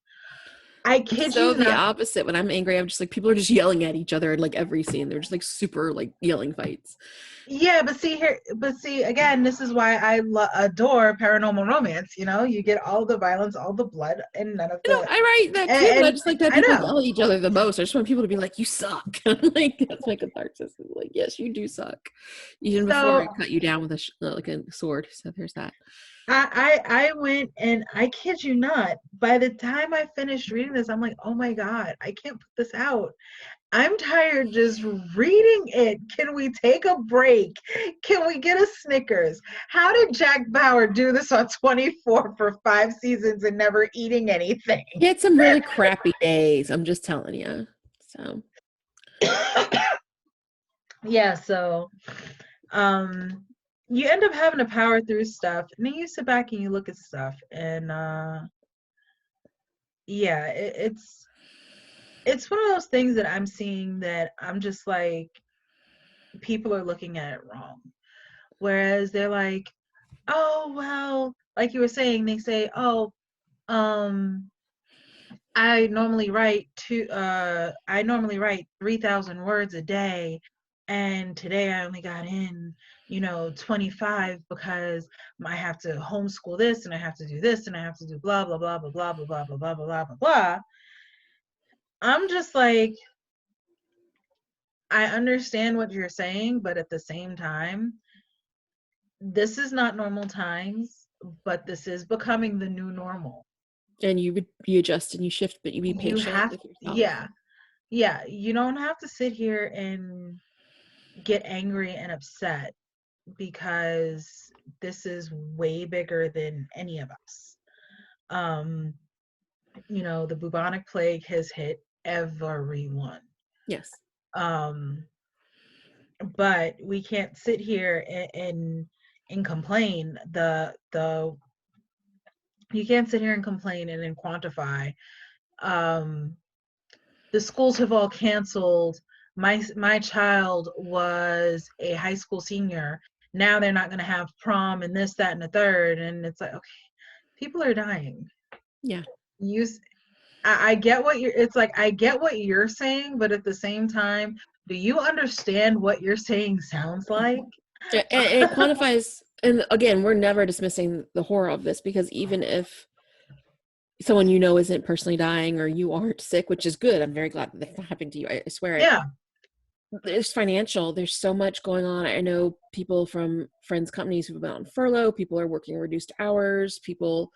[SPEAKER 1] I
[SPEAKER 2] It's
[SPEAKER 1] kid
[SPEAKER 2] so
[SPEAKER 1] you
[SPEAKER 2] the
[SPEAKER 1] not.
[SPEAKER 2] opposite. When I'm angry, I'm just like, people are just yelling at each other in like every scene. They're just like super like yelling fights.
[SPEAKER 1] Yeah, but see again, this is why I adore paranormal romance. You get all the violence, all the blood, and none of
[SPEAKER 2] You know,
[SPEAKER 1] the.
[SPEAKER 2] I write that too, but I
[SPEAKER 1] And
[SPEAKER 2] just like to have
[SPEAKER 1] I
[SPEAKER 2] people
[SPEAKER 1] know.
[SPEAKER 2] yell at each other the most. I just want people to be like, "You suck." Like, that's my catharsis. Like, yes, you do suck. Even before
[SPEAKER 1] So
[SPEAKER 2] I cut you down with like a sword. So there's that.
[SPEAKER 1] I went, and I kid you not. By the time I finished reading this, I'm like, oh my God, I can't put this out. I'm tired just reading it. Can we take a break? Can we get a Snickers? How did Jack Bauer do this on 24 for 5 seasons and never eating anything?
[SPEAKER 2] He had some really crappy days. I'm just telling you. So
[SPEAKER 1] Yeah, so you end up having to power through stuff, and then you sit back and you look at stuff, and yeah, it's one of those things that I'm seeing that I'm just like, people are looking at it wrong. Whereas they're like, oh well, like you were saying, they say, oh, um, I normally write 3,000 words a day, and today I only got in 25 because I have to homeschool this, and I have to do this, and I have to do blah blah blah blah blah blah blah blah blah blah blah blah. I'm just like, I understand what you're saying, but at the same time, this is not normal times, but this is becoming the new normal.
[SPEAKER 2] and you adjust and you shift, but you be
[SPEAKER 1] You
[SPEAKER 2] patient
[SPEAKER 1] have,
[SPEAKER 2] with yourself.
[SPEAKER 1] yeah, yeah, you don't have to sit here and get angry and upset because this is way bigger than any of us. Um, the bubonic plague has hit everyone.
[SPEAKER 2] Yes.
[SPEAKER 1] Um, but we can't sit here and complain. The You can't sit here and complain and then quantify um the schools have all canceled. My child was a high school senior. Now they're not going to have prom and this, that, and the third. And it's like, okay, people are dying.
[SPEAKER 2] Yeah.
[SPEAKER 1] You, I get what you're. It's like I get what you're saying, but at the same time, do you understand what you're saying sounds like?
[SPEAKER 2] And it quantifies, and again, we're never dismissing the horror of this, because even if someone you know isn't personally dying or you aren't sick, which is good, I'm very glad that that's not happening to you. I swear it.
[SPEAKER 1] Yeah,
[SPEAKER 2] There's financial, there's so much going on. I know people from friends' companies who've been on furlough, people are working reduced hours, people,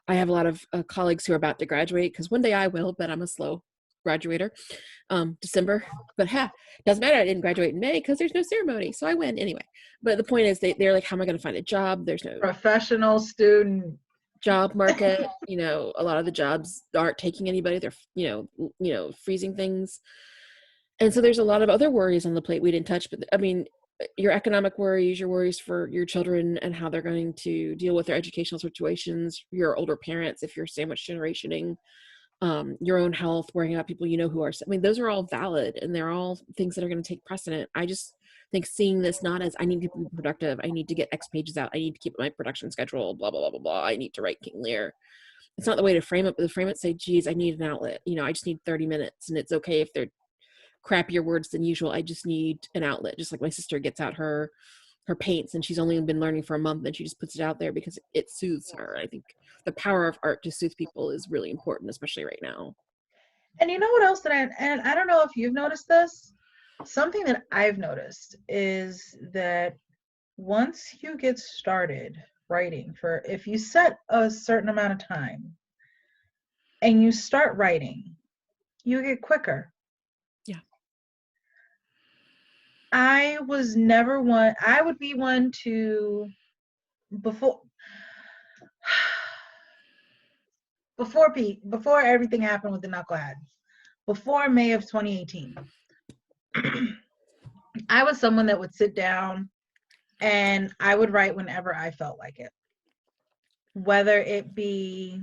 [SPEAKER 2] I have a lot of colleagues who are about to graduate, because one day I will, but I'm a slow graduator. December, but doesn't matter. I didn't graduate in May because there's no ceremony, so I win anyway. But the point is, they're like, how am I going to find a job? There's no
[SPEAKER 1] professional student.
[SPEAKER 2] job market. A lot of the jobs aren't taking anybody. They're freezing things, and so there's a lot of other worries on the plate we didn't touch. But I mean, your economic worries, your worries for your children and how they're going to deal with their educational situations, your older parents if you're sandwich generationing, your own health, worrying about people who are, I mean, those are all valid, and they're all things that are going to take precedent. I just think seeing this not as, I need to be productive, I need to get X pages out, I need to keep my production schedule, blah, blah, blah, blah, blah, I need to write King Lear. It's not the way to frame it, but to frame it, say, geez, I need an outlet. I just need 30 minutes, and it's okay if they're crappier words than usual. I just need an outlet. Just like my sister gets out her paints, and she's only been learning for a month, and she just puts it out there because it soothes her. I think the power of art to soothe people is really important, especially right now.
[SPEAKER 1] And you know what else and I don't know if you've noticed this, something that I've noticed is that once you get started writing, for if you set a certain amount of time and you start writing, you get quicker.
[SPEAKER 2] Yeah.
[SPEAKER 1] I was never one, I would be one to, before before everything happened with the knucklehead, before May of 2018, I was someone that would sit down and I would write whenever I felt like it, whether it be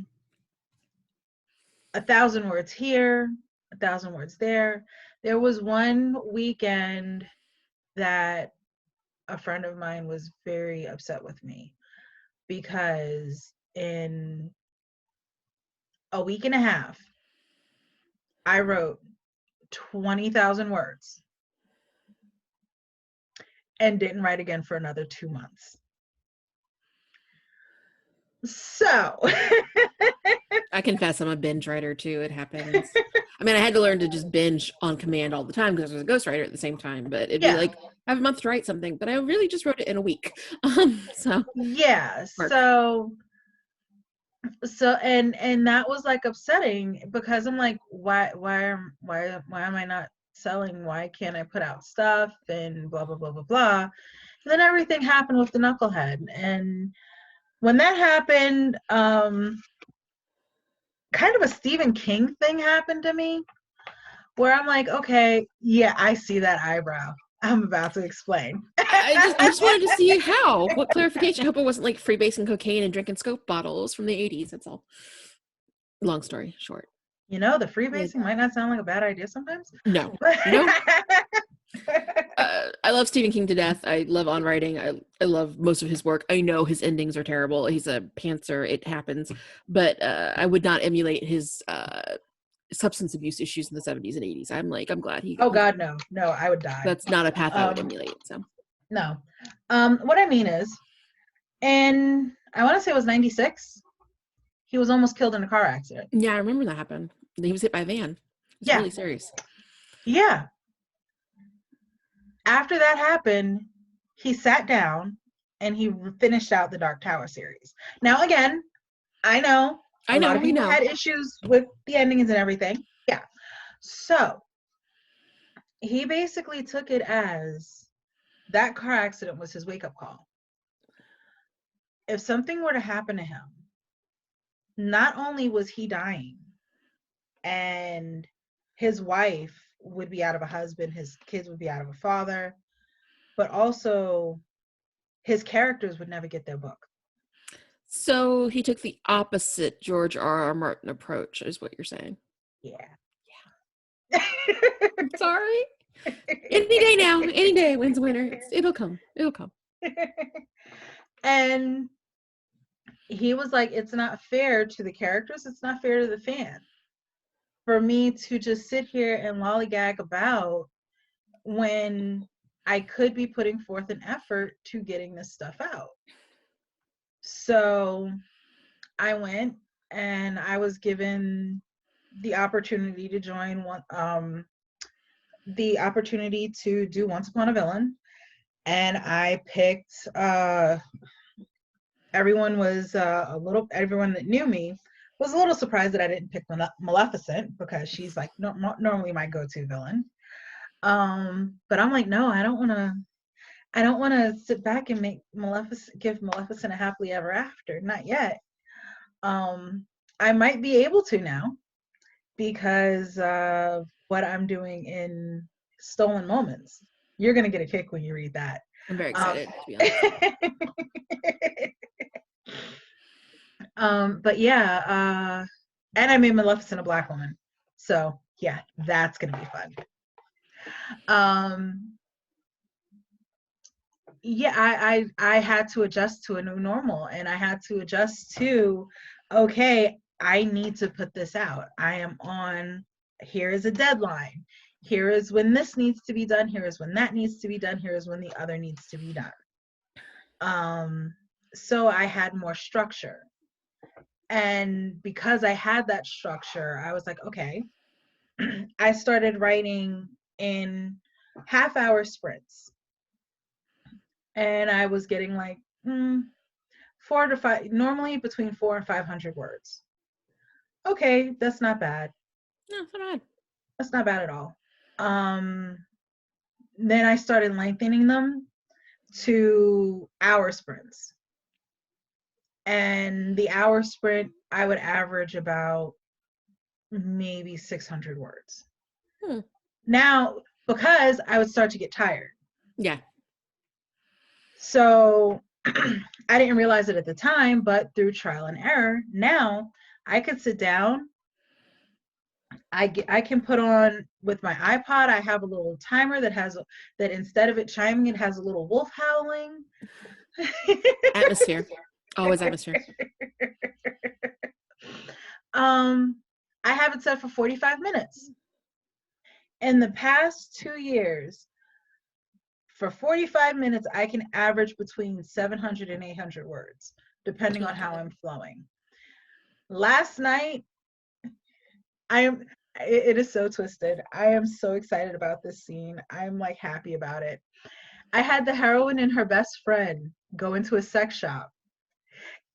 [SPEAKER 1] 1,000 words here, 1,000 words there. There was one weekend that a friend of mine was very upset with me because in a week and a half, I wrote 20,000 words and didn't write again for another 2 months. So
[SPEAKER 2] I confess I'm a binge writer too. It happens. I mean, I had to learn to just binge on command all the time because I was a ghostwriter at the same time, but it'd be like, I have a month to write something, but I really just wrote it in a week. So
[SPEAKER 1] yeah, and that was like upsetting because I'm like, why am I not selling? Why can't I put out stuff and blah blah blah blah blah. And then everything happened with the knucklehead, and when that happened, kind of a Stephen King thing happened to me where I'm like, okay, yeah, I see that eyebrow. I'm about to explain.
[SPEAKER 2] I just wanted to see what clarification. I hope it wasn't like freebasing cocaine and drinking scope bottles from the 80s. That's all. Long story short.
[SPEAKER 1] The freebasing might not sound like a bad idea sometimes.
[SPEAKER 2] No. I love Stephen King to death. I love On Writing. I love most of his work. I know his endings are terrible. He's a pantser. It happens. But I would not emulate his substance abuse issues in the 70s and 80s. I'm glad he...
[SPEAKER 1] Oh, God, no. No, I would die.
[SPEAKER 2] That's not a path I would emulate. So
[SPEAKER 1] no. What I mean is, and I want to say it was 96, he was almost killed in a car accident.
[SPEAKER 2] Yeah, I remember that happened. He was hit by a van. It's really serious.
[SPEAKER 1] Yeah. After that happened, he sat down and he finished out the Dark Tower series. Now, again, I know a lot of people had issues with the endings and everything. Yeah. So he basically took it as that car accident was his wake-up call. If something were to happen to him, not only was he dying and his wife would be out of a husband, his kids would be out of a father, but also his characters would never get their book.
[SPEAKER 2] So he took the opposite George R.R. Martin approach, is what you're saying.
[SPEAKER 1] Yeah.
[SPEAKER 2] Sorry. Any day now. Any day. When's winter? It'll come. It'll come.
[SPEAKER 1] And he was like, it's not fair to the characters. It's not fair to the fan for me to just sit here and lollygag about when I could be putting forth an effort to getting this stuff out. So I went and I was given the opportunity to join the opportunity to do Once Upon a Villain. And I picked, everyone that knew me was a little surprised that I didn't pick Maleficent, because she's like normally my go-to villain. But I'm like, no, I don't want to sit back and give Maleficent a happily ever after. Not yet. I might be able to now, because what I'm doing in Stolen Moments. You're gonna get a kick when you read that.
[SPEAKER 2] I'm very excited, to be honest.
[SPEAKER 1] But yeah, and I made Maleficent a Black woman. So yeah, that's gonna be fun. Yeah, I had to adjust to a new normal, and I had to adjust to, okay, I need to put this out. Here is a deadline. Here is when this needs to be done. Here is when that needs to be done. Here is when the other needs to be done. So I had more structure. And because I had that structure, I was like, okay. I started writing in half-hour sprints. And I was getting like 4 to 5, normally between 400 and 500 words. Okay, that's not bad.
[SPEAKER 2] No, it's not bad.
[SPEAKER 1] That's not bad at all. Then I started lengthening them to hour sprints. And the hour sprint, I would average about maybe 600 words. Now, because I would start to get tired.
[SPEAKER 2] Yeah.
[SPEAKER 1] So I didn't realize it at the time, but through trial and error, now I could sit down. I can put on with my iPod. I have a little timer that instead of it chiming, it has a little wolf howling.
[SPEAKER 2] Atmosphere. Always atmosphere.
[SPEAKER 1] I have it set for 45 minutes. In the past 2 years, for 45 minutes, I can average between 700 and 800 words, depending on how I'm flowing. Last night, it is so twisted. I am so excited about this scene. I'm like happy about it. I had the heroine and her best friend go into a sex shop,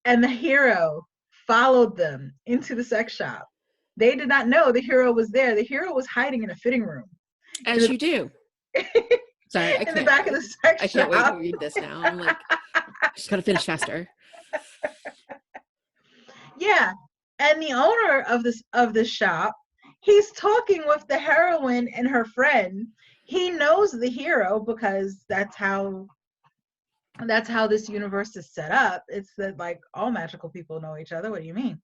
[SPEAKER 1] and the hero followed them into the sex shop. They did not know the hero was there. The hero was hiding in a fitting room.
[SPEAKER 2] As you do. Sorry, I can't.
[SPEAKER 1] In the back of the sex shop.
[SPEAKER 2] I can't wait to read this now. I'm like, I just gotta finish faster.
[SPEAKER 1] Yeah, and the owner of this shop, he's talking with the heroine and her friend. He knows the hero because that's how this universe is set up. It's that like all magical people know each other. What do you mean?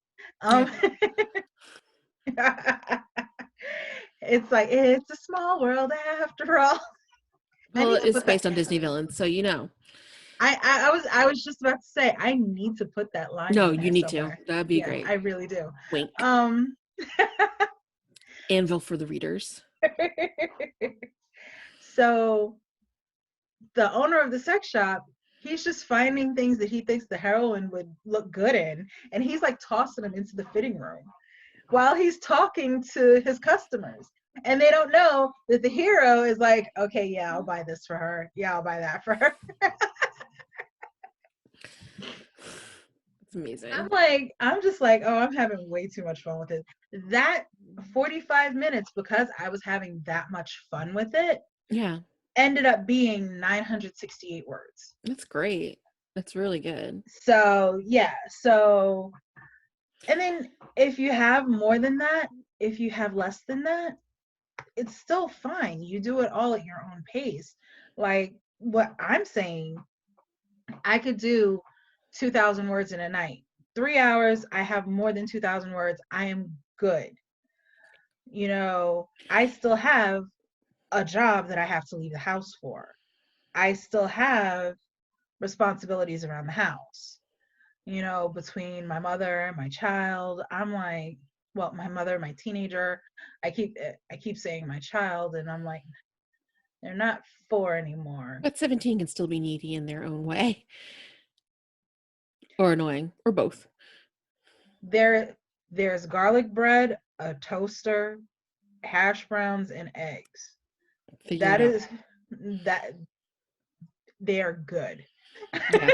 [SPEAKER 1] It's like it's a small world after all.
[SPEAKER 2] Well, it's based on Disney villains, so you know.
[SPEAKER 1] I was just about to say I need to put that line.
[SPEAKER 2] No, you need somewhere. To. That'd be great.
[SPEAKER 1] I really do.
[SPEAKER 2] Wink. Anvil for the readers.
[SPEAKER 1] So the owner of the sex shop, he's just finding things that he thinks the heroine would look good in, and he's like tossing them into the fitting room while he's talking to his customers. And they don't know that the hero is like, okay, yeah, I'll buy this for her. Yeah, I'll buy that for her.
[SPEAKER 2] It's amazing.
[SPEAKER 1] I'm just like, oh, I'm having way too much fun with it. That 45 minutes, because I was having that much fun with it, ended up being 968 words.
[SPEAKER 2] That's great. That's really good.
[SPEAKER 1] So, yeah. So, and then if you have more than that, if you have less than that, it's still fine. You do it all at your own pace. Like what I'm saying, I could do 2,000 words in a night. 3 hours, I have more than 2,000 words. I am good. You know, I still have a job that I have to leave the house for. I still have responsibilities around the house, you know, between my mother, my child. I'm like, well, my mother, my teenager. I keep saying my child, and I'm like, they're not 4 anymore.
[SPEAKER 2] But 17 can still be needy in their own way, or annoying, or both.
[SPEAKER 1] There's garlic bread, a toaster, hash browns, and eggs.
[SPEAKER 2] Figure it
[SPEAKER 1] That
[SPEAKER 2] out.
[SPEAKER 1] is that they are good.
[SPEAKER 2] Yeah.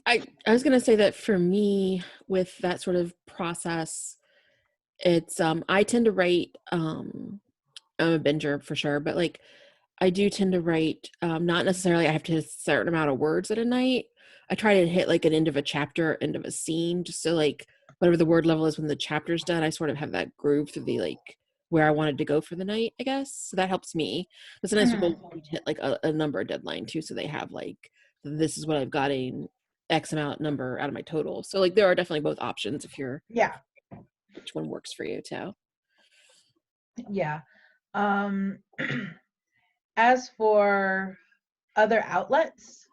[SPEAKER 2] I was gonna say that for me, with that sort of process, it's I tend to write I'm a binger for sure, but like I do tend to write not necessarily I have to hit a certain amount of words at a night. I try to hit like an end of a chapter, end of a scene, just so like whatever the word level is when the chapter's done, I sort of have that groove through the like where I wanted to go for the night, I guess. So that helps me. But sometimes
[SPEAKER 1] Mhm.
[SPEAKER 2] people hit like a number deadline too, so they have like this is what I've got in X amount number out of my total. So like there are definitely both options if you're
[SPEAKER 1] Yeah,
[SPEAKER 2] which one works for you too.
[SPEAKER 1] yeah. Um, as for other outlets,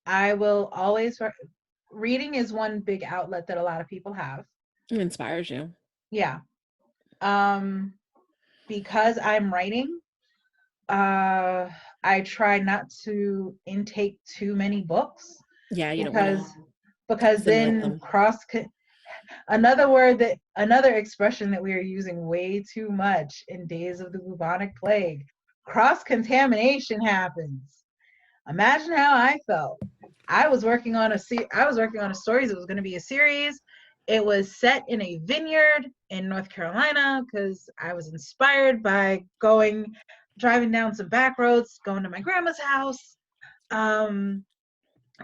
[SPEAKER 1] I will always reading is one big outlet that a lot of people have.
[SPEAKER 2] It inspires you.
[SPEAKER 1] Yeah. Um, because I'm writing, uh, I try not to intake too many books
[SPEAKER 2] Yeah, you don't want
[SPEAKER 1] because
[SPEAKER 2] to assimilate
[SPEAKER 1] then
[SPEAKER 2] them.
[SPEAKER 1] another expression that we are using way too much in days of the bubonic plague. Cross contamination happens. Imagine how I felt. I was working on a story that was going to be a series. It was set in a vineyard in North Carolina because I was inspired by driving down some back roads, going to my grandma's house. Um,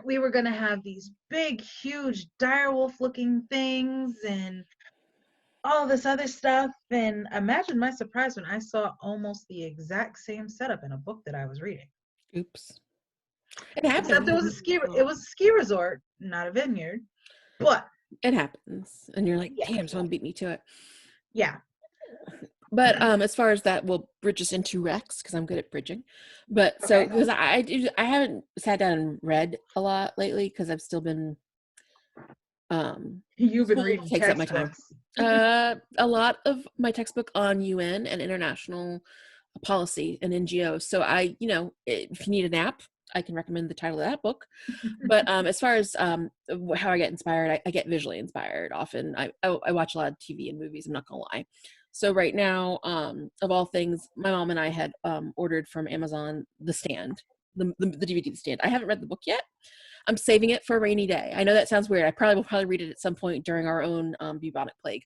[SPEAKER 1] we were going to have these big, huge direwolf looking things and all this other stuff. And imagine my surprise when I saw almost the exact same setup in a book that I was reading.
[SPEAKER 2] Oops. It
[SPEAKER 1] Except
[SPEAKER 2] happens.
[SPEAKER 1] it was a ski resort, not a vineyard. But
[SPEAKER 2] It happens. And you're like,
[SPEAKER 1] yeah,
[SPEAKER 2] damn, someone beat me to it.
[SPEAKER 1] yeah.
[SPEAKER 2] But as far as that, we'll bridge us into Rex because I'm good at bridging. But so
[SPEAKER 1] Okay.
[SPEAKER 2] because I haven't sat down and read a lot lately because I've still been
[SPEAKER 1] You've been
[SPEAKER 2] school
[SPEAKER 1] reading
[SPEAKER 2] takes up my time.
[SPEAKER 1] textbooks.
[SPEAKER 2] A lot of my textbook on UN and international policy and NGOs. So if you need a nap, I can recommend the title of that book. But as far as how I get inspired, I get visually inspired often. I watch a lot of TV and movies. I'm not gonna lie. So right now, of all things, my mom and I had ordered from Amazon The Stand, the DVD The Stand. I haven't read the book yet. I'm saving it for a rainy day. I know that sounds weird. I probably will probably read it at some point during our own bubonic plague,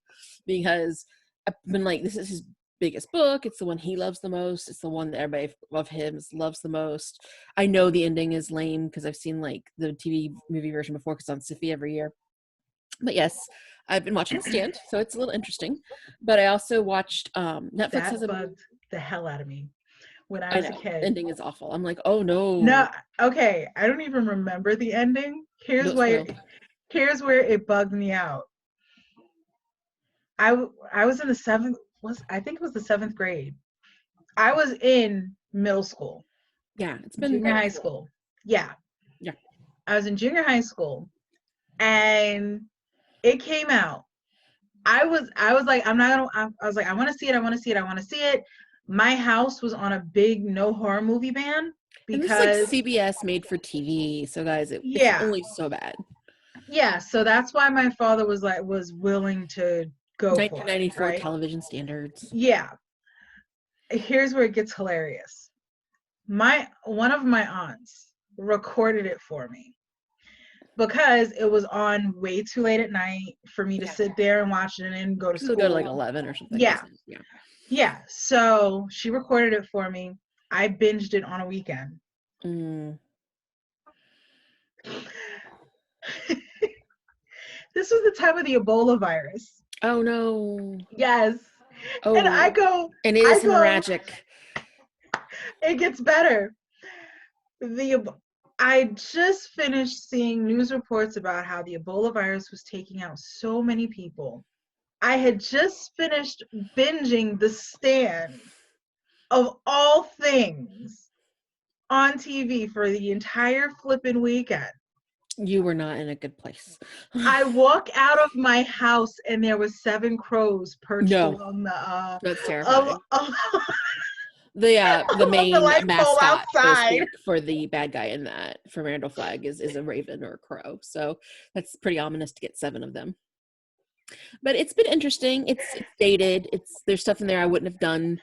[SPEAKER 2] because I've been like, this is his biggest book. It's the one he loves the most. It's the one that everybody of him loves the most. I know the ending is lame because I've seen like the TV movie version before because it's on Syfy every year. But yes, I've been watching The Stand, so it's a little interesting. But I also watched Netflix has
[SPEAKER 1] That
[SPEAKER 2] a
[SPEAKER 1] bugged the hell out of me when I
[SPEAKER 2] I
[SPEAKER 1] was a
[SPEAKER 2] know
[SPEAKER 1] kid.
[SPEAKER 2] ending is awful. I'm like, oh no,
[SPEAKER 1] No, okay, I don't even remember the ending.
[SPEAKER 2] don't spoil.
[SPEAKER 1] Here's where it bugged me out. I was in the seventh was I think it was the seventh grade. I was in middle school,
[SPEAKER 2] Yeah, it's been
[SPEAKER 1] junior high school. Yeah,
[SPEAKER 2] yeah.
[SPEAKER 1] I was in junior high school, and it came out. I was like, I'm not gonna. I was like, I want to see it. I want to see it. I want to see it. My house was on a big no horror movie ban
[SPEAKER 2] And this is like
[SPEAKER 1] because
[SPEAKER 2] CBS made for TV, so guys, it's
[SPEAKER 1] yeah,
[SPEAKER 2] only so bad.
[SPEAKER 1] yeah. So that's why my father was willing to go for it,
[SPEAKER 2] 1994
[SPEAKER 1] right?
[SPEAKER 2] television standards.
[SPEAKER 1] Yeah. Here's where it gets hilarious. My one of my aunts recorded it for me because it was on way too late at night for me to
[SPEAKER 2] Yeah,
[SPEAKER 1] sit there and watch it and then go to
[SPEAKER 2] because it'll go to like
[SPEAKER 1] school.
[SPEAKER 2] 11 or something,
[SPEAKER 1] Yeah,
[SPEAKER 2] doesn't it? Yeah.
[SPEAKER 1] yeah. So she recorded it for me. I binged it on a weekend.
[SPEAKER 2] Mm.
[SPEAKER 1] This was the time of the Ebola virus.
[SPEAKER 2] Oh no.
[SPEAKER 1] Yes. And
[SPEAKER 2] Oh, and it
[SPEAKER 1] I
[SPEAKER 2] is
[SPEAKER 1] go,
[SPEAKER 2] hemorrhagic.
[SPEAKER 1] it gets better. The I just finished seeing news reports about how the Ebola virus was taking out so many people. I had just finished binging The Stand. of all things on TV for the entire flipping weekend.
[SPEAKER 2] You were not in a good place.
[SPEAKER 1] I walk out of my house and there was 7 crows perched
[SPEAKER 2] No,
[SPEAKER 1] along the
[SPEAKER 2] that's
[SPEAKER 1] of,
[SPEAKER 2] terrifying.
[SPEAKER 1] of,
[SPEAKER 2] The
[SPEAKER 1] along the
[SPEAKER 2] main
[SPEAKER 1] light pole
[SPEAKER 2] mascot, so to
[SPEAKER 1] outside.
[SPEAKER 2] speak, for the bad guy in that for Randall Flagg is a raven or a crow. So that's pretty ominous to get 7 of them. But it's been interesting. It's dated. There's stuff in there I wouldn't have done,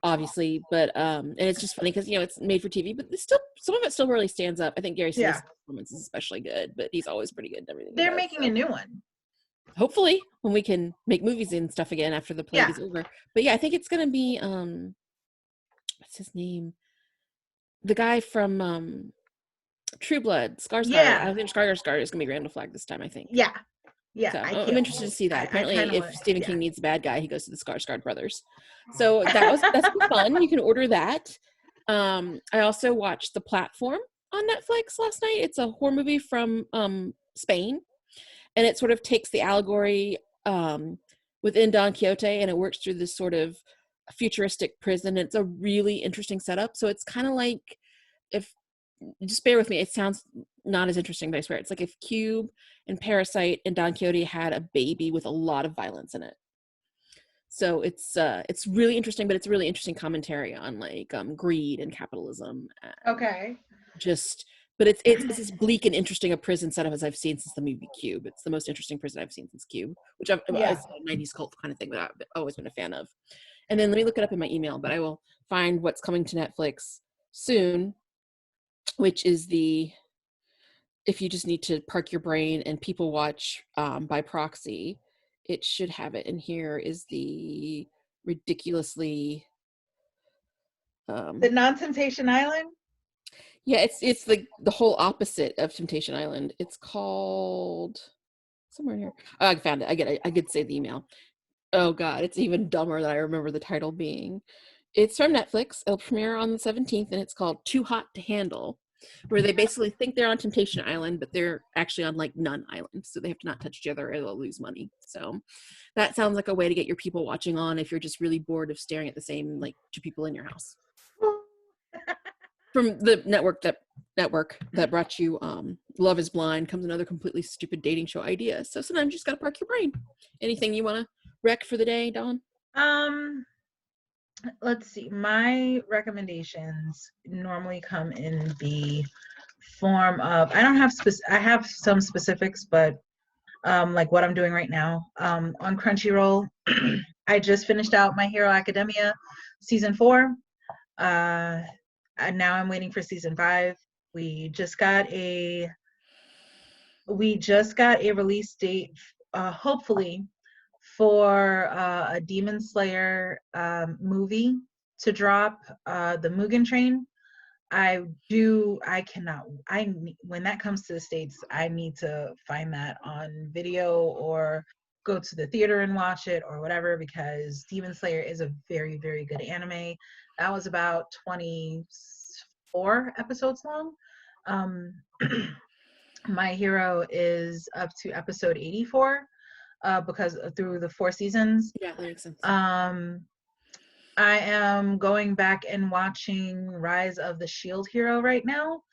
[SPEAKER 2] obviously, but and it's just funny because it's made for TV, but it's still some of it still really stands up. I think Gary
[SPEAKER 1] Yeah,
[SPEAKER 2] Sinise's performance is especially good, but he's always pretty good in everything he
[SPEAKER 1] they're
[SPEAKER 2] does.
[SPEAKER 1] making a
[SPEAKER 2] So
[SPEAKER 1] new one.
[SPEAKER 2] hopefully when we can make movies and stuff again after the plague
[SPEAKER 1] Yeah,
[SPEAKER 2] is over. But yeah, I think it's gonna be what's his name? The guy from True Blood, Skarsgård.
[SPEAKER 1] yeah,
[SPEAKER 2] I think Skarsgård is gonna be Randall Flagg this time, I think.
[SPEAKER 1] yeah, yeah.
[SPEAKER 2] So
[SPEAKER 1] I
[SPEAKER 2] I'm
[SPEAKER 1] can't
[SPEAKER 2] interested to
[SPEAKER 1] wait.
[SPEAKER 2] see that.
[SPEAKER 1] I kind
[SPEAKER 2] Apparently,
[SPEAKER 1] of
[SPEAKER 2] if
[SPEAKER 1] want.
[SPEAKER 2] Stephen
[SPEAKER 1] Yeah.
[SPEAKER 2] King needs a bad guy, he goes to the Skarsgård brothers. So that's been fun. You can order that. I also watched The Platform on Netflix last night. It's a horror movie from Spain, and it sort of takes the allegory within Don Quixote, and it works through this sort of futuristic prison. It's a really interesting setup. So it's kind of like if just bear with me, it sounds not as interesting, but I swear it's like if Cube and Parasite and Don Quixote had a baby with a lot of violence in it. So it's really interesting, but it's a really interesting commentary on like greed and capitalism and
[SPEAKER 1] Okay.
[SPEAKER 2] just but it's as bleak and interesting a prison setup as I've seen since the movie Cube. It's the most interesting prison I've seen since Cube, which
[SPEAKER 1] Yeah.
[SPEAKER 2] it's a 90s cult kind of thing that I've always been a fan of. And then let me look it up in my email, but I will find what's coming to Netflix soon, which is the if you just need to park your brain and people watch by proxy, it should have it in here is the ridiculously
[SPEAKER 1] The Non-Temptation Island.
[SPEAKER 2] yeah, it's the whole opposite of Temptation Island. It's called somewhere in here. Oh, I found it. I could say the email. Oh god, it's even dumber than I remember the title being. It's from Netflix. It'll premiere on the 17th, and it's called Too Hot to Handle, where they basically think they're on Temptation Island, but they're actually on like Nun Island, so they have to not touch each other or they'll lose money. So that sounds like a way to get your people watching on if you're just really bored of staring at the same like 2 people in your house. From the network that brought you Love is Blind comes another completely stupid dating show idea. So sometimes you just gotta park your brain. Anything you want to rec for the day, Dawn?
[SPEAKER 1] Um, let's see. My recommendations normally come in the form of I have some specifics, but like what I'm doing right now. On Crunchyroll, I just finished out My Hero Academia season 4. And now I'm waiting for season 5. We just got a release date, hopefully, for a Demon Slayer movie to drop, the Mugen Train. When that comes to the States, I need to find that on video or go to the theater and watch it or whatever, because Demon Slayer is a very, very good anime. That was about 24 episodes long. Um, My Hero is up to episode 84, because through the 4 seasons.
[SPEAKER 2] Yeah, that makes sense.
[SPEAKER 1] I am going back and watching Rise of the Shield Hero right now.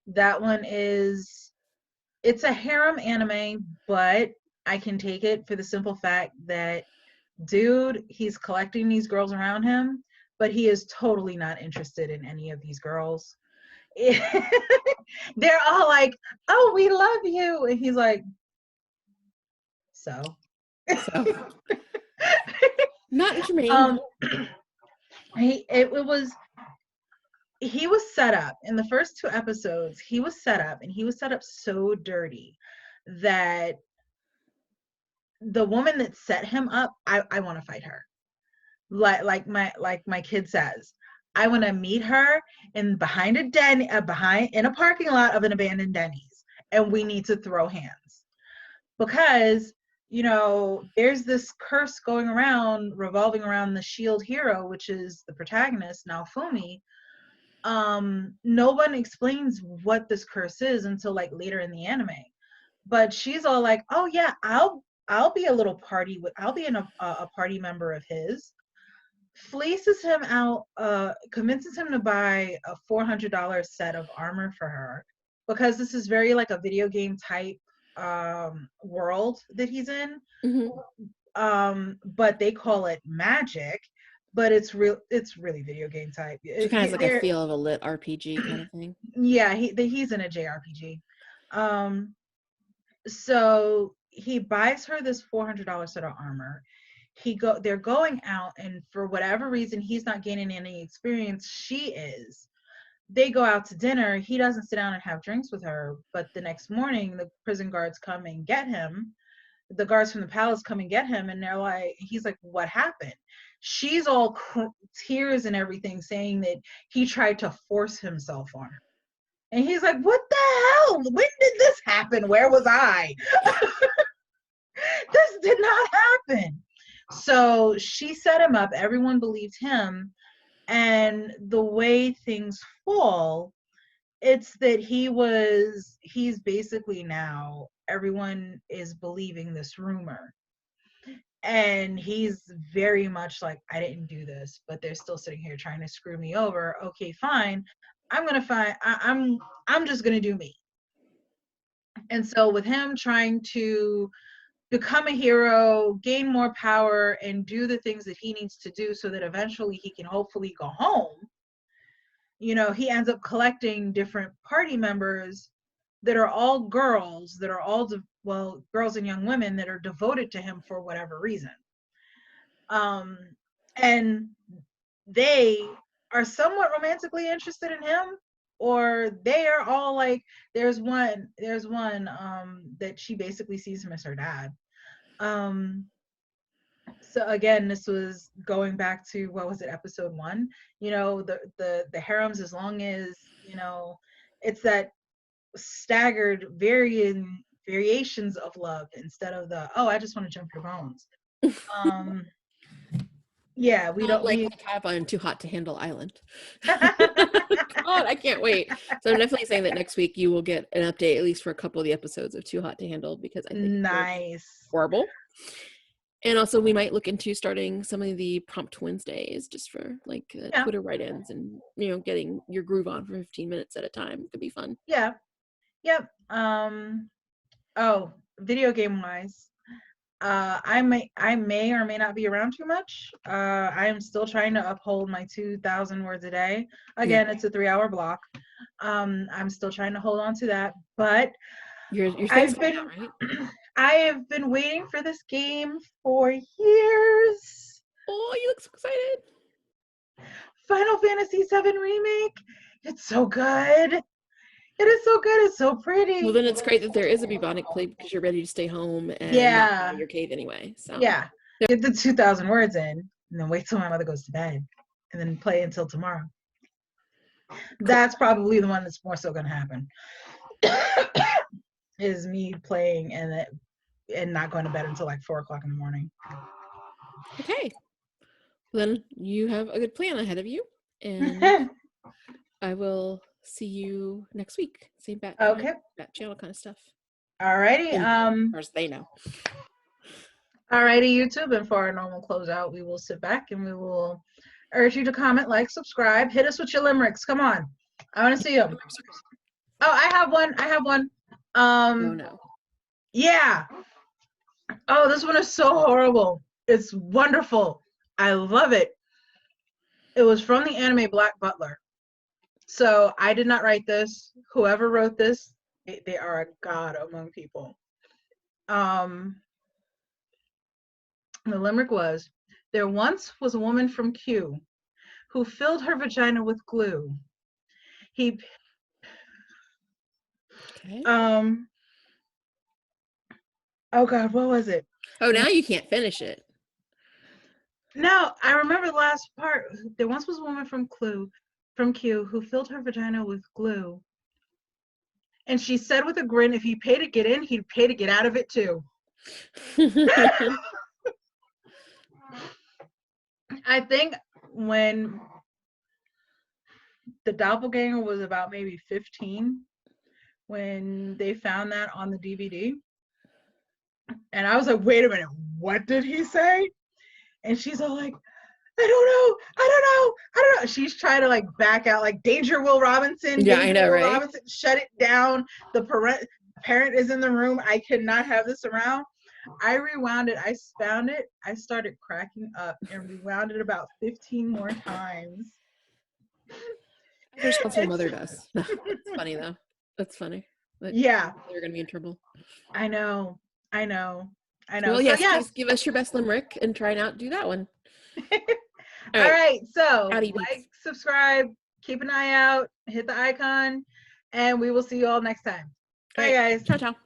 [SPEAKER 1] That one it's a harem anime, but I can take it for the simple fact that dude, he's collecting these girls around him, but he is totally not interested in any of these girls. They're all like, "Oh, we love you," and he's like, "So."
[SPEAKER 2] So not germane.
[SPEAKER 1] um, it was he was set up in the first 2 episodes. He was set up, and he was set up so dirty that the woman that set him up, I want to fight her. Like my kid says, I want to meet her in behind a den behind in a parking lot of an abandoned Denny's, and we need to throw hands, because there's this curse going around revolving around the shield hero, which is the protagonist Naofumi. No one explains what this curse is until like later in the anime, but she's all like, "Oh yeah, I'll be a little party with I'll be a party member of his." fleeces him out, convinces him to buy a $400 set of armor for her, because this is very like a video game type world that he's in. But they call it magic, but it's really video game type.
[SPEAKER 2] So it kind of has like a feel of a lit RPG kind of thing.
[SPEAKER 1] Yeah, he's in a JRPG. So he buys her this $400 set of armor. They're going out, and for whatever reason he's not gaining any experience, she is. They go out to dinner. He doesn't sit down and have drinks with her, but the next morning the prison guards come and get him. The guards from the palace come and get him, and he's like, what happened? She's all tears and everything, saying that he tried to force himself on her. And he's like, what the hell? When did this happen? Where was I? This did not happen. So she set him up. Everyone believed him. And the way things fall, it's that he's basically now, everyone is believing this rumor. And he's very much like, I didn't do this, but they're still sitting here trying to screw me over. Okay, fine. I'm just gonna do me. And so with him trying to become a hero, gain more power, and do the things that he needs to do so that eventually he can hopefully go home, he ends up collecting different party members that are all girls, that are all girls and young women that are devoted to him for whatever reason. And they are somewhat romantically interested in him, or they are all like, there's one that she basically sees him as her dad. So again, this was going back to, what was it, episode 1? The harems, as long as it's that staggered variations of love, instead of the, oh, I just want to jump your bones. Yeah, we don't
[SPEAKER 2] have on Too Hot to Handle Island. God, I can't wait. So I'm definitely saying that next week you will get an update, at least for a couple of the episodes of Too Hot to Handle, because I think
[SPEAKER 1] nice,
[SPEAKER 2] horrible. And also we might look into starting some of the Prompt Wednesdays, just for like Twitter write-ins, and getting your groove on for 15 minutes at a time. Could be fun.
[SPEAKER 1] Yeah. Yep. Oh, video game wise, I may or may not be around too much. I am still trying to uphold my 2,000 words a day. Again, it's a 3-hour block. I'm still trying to hold on to that, but I've been out, right? I have been waiting for this game for years.
[SPEAKER 2] Oh, you look so excited.
[SPEAKER 1] Final Fantasy VII Remake. It's so good. It is so good. It's so pretty.
[SPEAKER 2] Well, then it's great that there is a bubonic plague, because you're ready to stay home and not out of your cave anyway. So
[SPEAKER 1] yeah, get the 2,000 words in, and then wait till my mother goes to bed, and then play until tomorrow. That's probably the one that's more so going to happen. Is me playing and not going to bed until like 4 o'clock in the morning.
[SPEAKER 2] Okay, then you have a good plan ahead of you, and I will see you next week. Same bat channel kind of stuff.
[SPEAKER 1] Alrighty.
[SPEAKER 2] As far as they know.
[SPEAKER 1] Alrighty, YouTube. And for our normal closeout, we will sit back and we will urge you to comment, like, subscribe, hit us with your limericks. Come on, I want to see them. Oh, I have one.
[SPEAKER 2] Oh no.
[SPEAKER 1] Yeah. Oh, this one is so horrible. It's wonderful. I love it. It was from the anime Black Butler. So I did not write this. Whoever wrote this, they are a god among people. The limerick was, there once was a woman from Q who filled her vagina with glue. Oh God, what was it?
[SPEAKER 2] Oh, now you can't finish it.
[SPEAKER 1] No, I remember the last part. There once was a woman from Q who filled her vagina with glue. And she said with a grin, if he paid to get in, he'd pay to get out of it too. I think when the doppelganger was about maybe 15, when they found that on the DVD. And I was like, wait a minute, what did he say? And she's all like, I don't know. She's trying to like back out, like Danger Will Robinson.
[SPEAKER 2] Yeah,
[SPEAKER 1] Danger
[SPEAKER 2] I know,
[SPEAKER 1] Will
[SPEAKER 2] right?
[SPEAKER 1] Robinson, shut it down. The parent is in the room. I cannot have this around. I rewound it. I found it. I started cracking up and rewound it about 15 more times.
[SPEAKER 2] As a responsible
[SPEAKER 1] It's
[SPEAKER 2] mother does. No, it's funny though. That's funny. But
[SPEAKER 1] yeah,
[SPEAKER 2] they're gonna be in trouble.
[SPEAKER 1] I know. I know. I know.
[SPEAKER 2] Well,
[SPEAKER 1] So
[SPEAKER 2] yes,
[SPEAKER 1] yes.
[SPEAKER 2] please give us your best limerick and try not do that one. All
[SPEAKER 1] All
[SPEAKER 2] right.
[SPEAKER 1] right. So
[SPEAKER 2] Howdy
[SPEAKER 1] like,
[SPEAKER 2] beats.
[SPEAKER 1] subscribe, keep an eye out, hit the icon, and we will see you all next time.
[SPEAKER 2] All
[SPEAKER 1] Bye
[SPEAKER 2] right.
[SPEAKER 1] guys.
[SPEAKER 2] Ciao, ciao.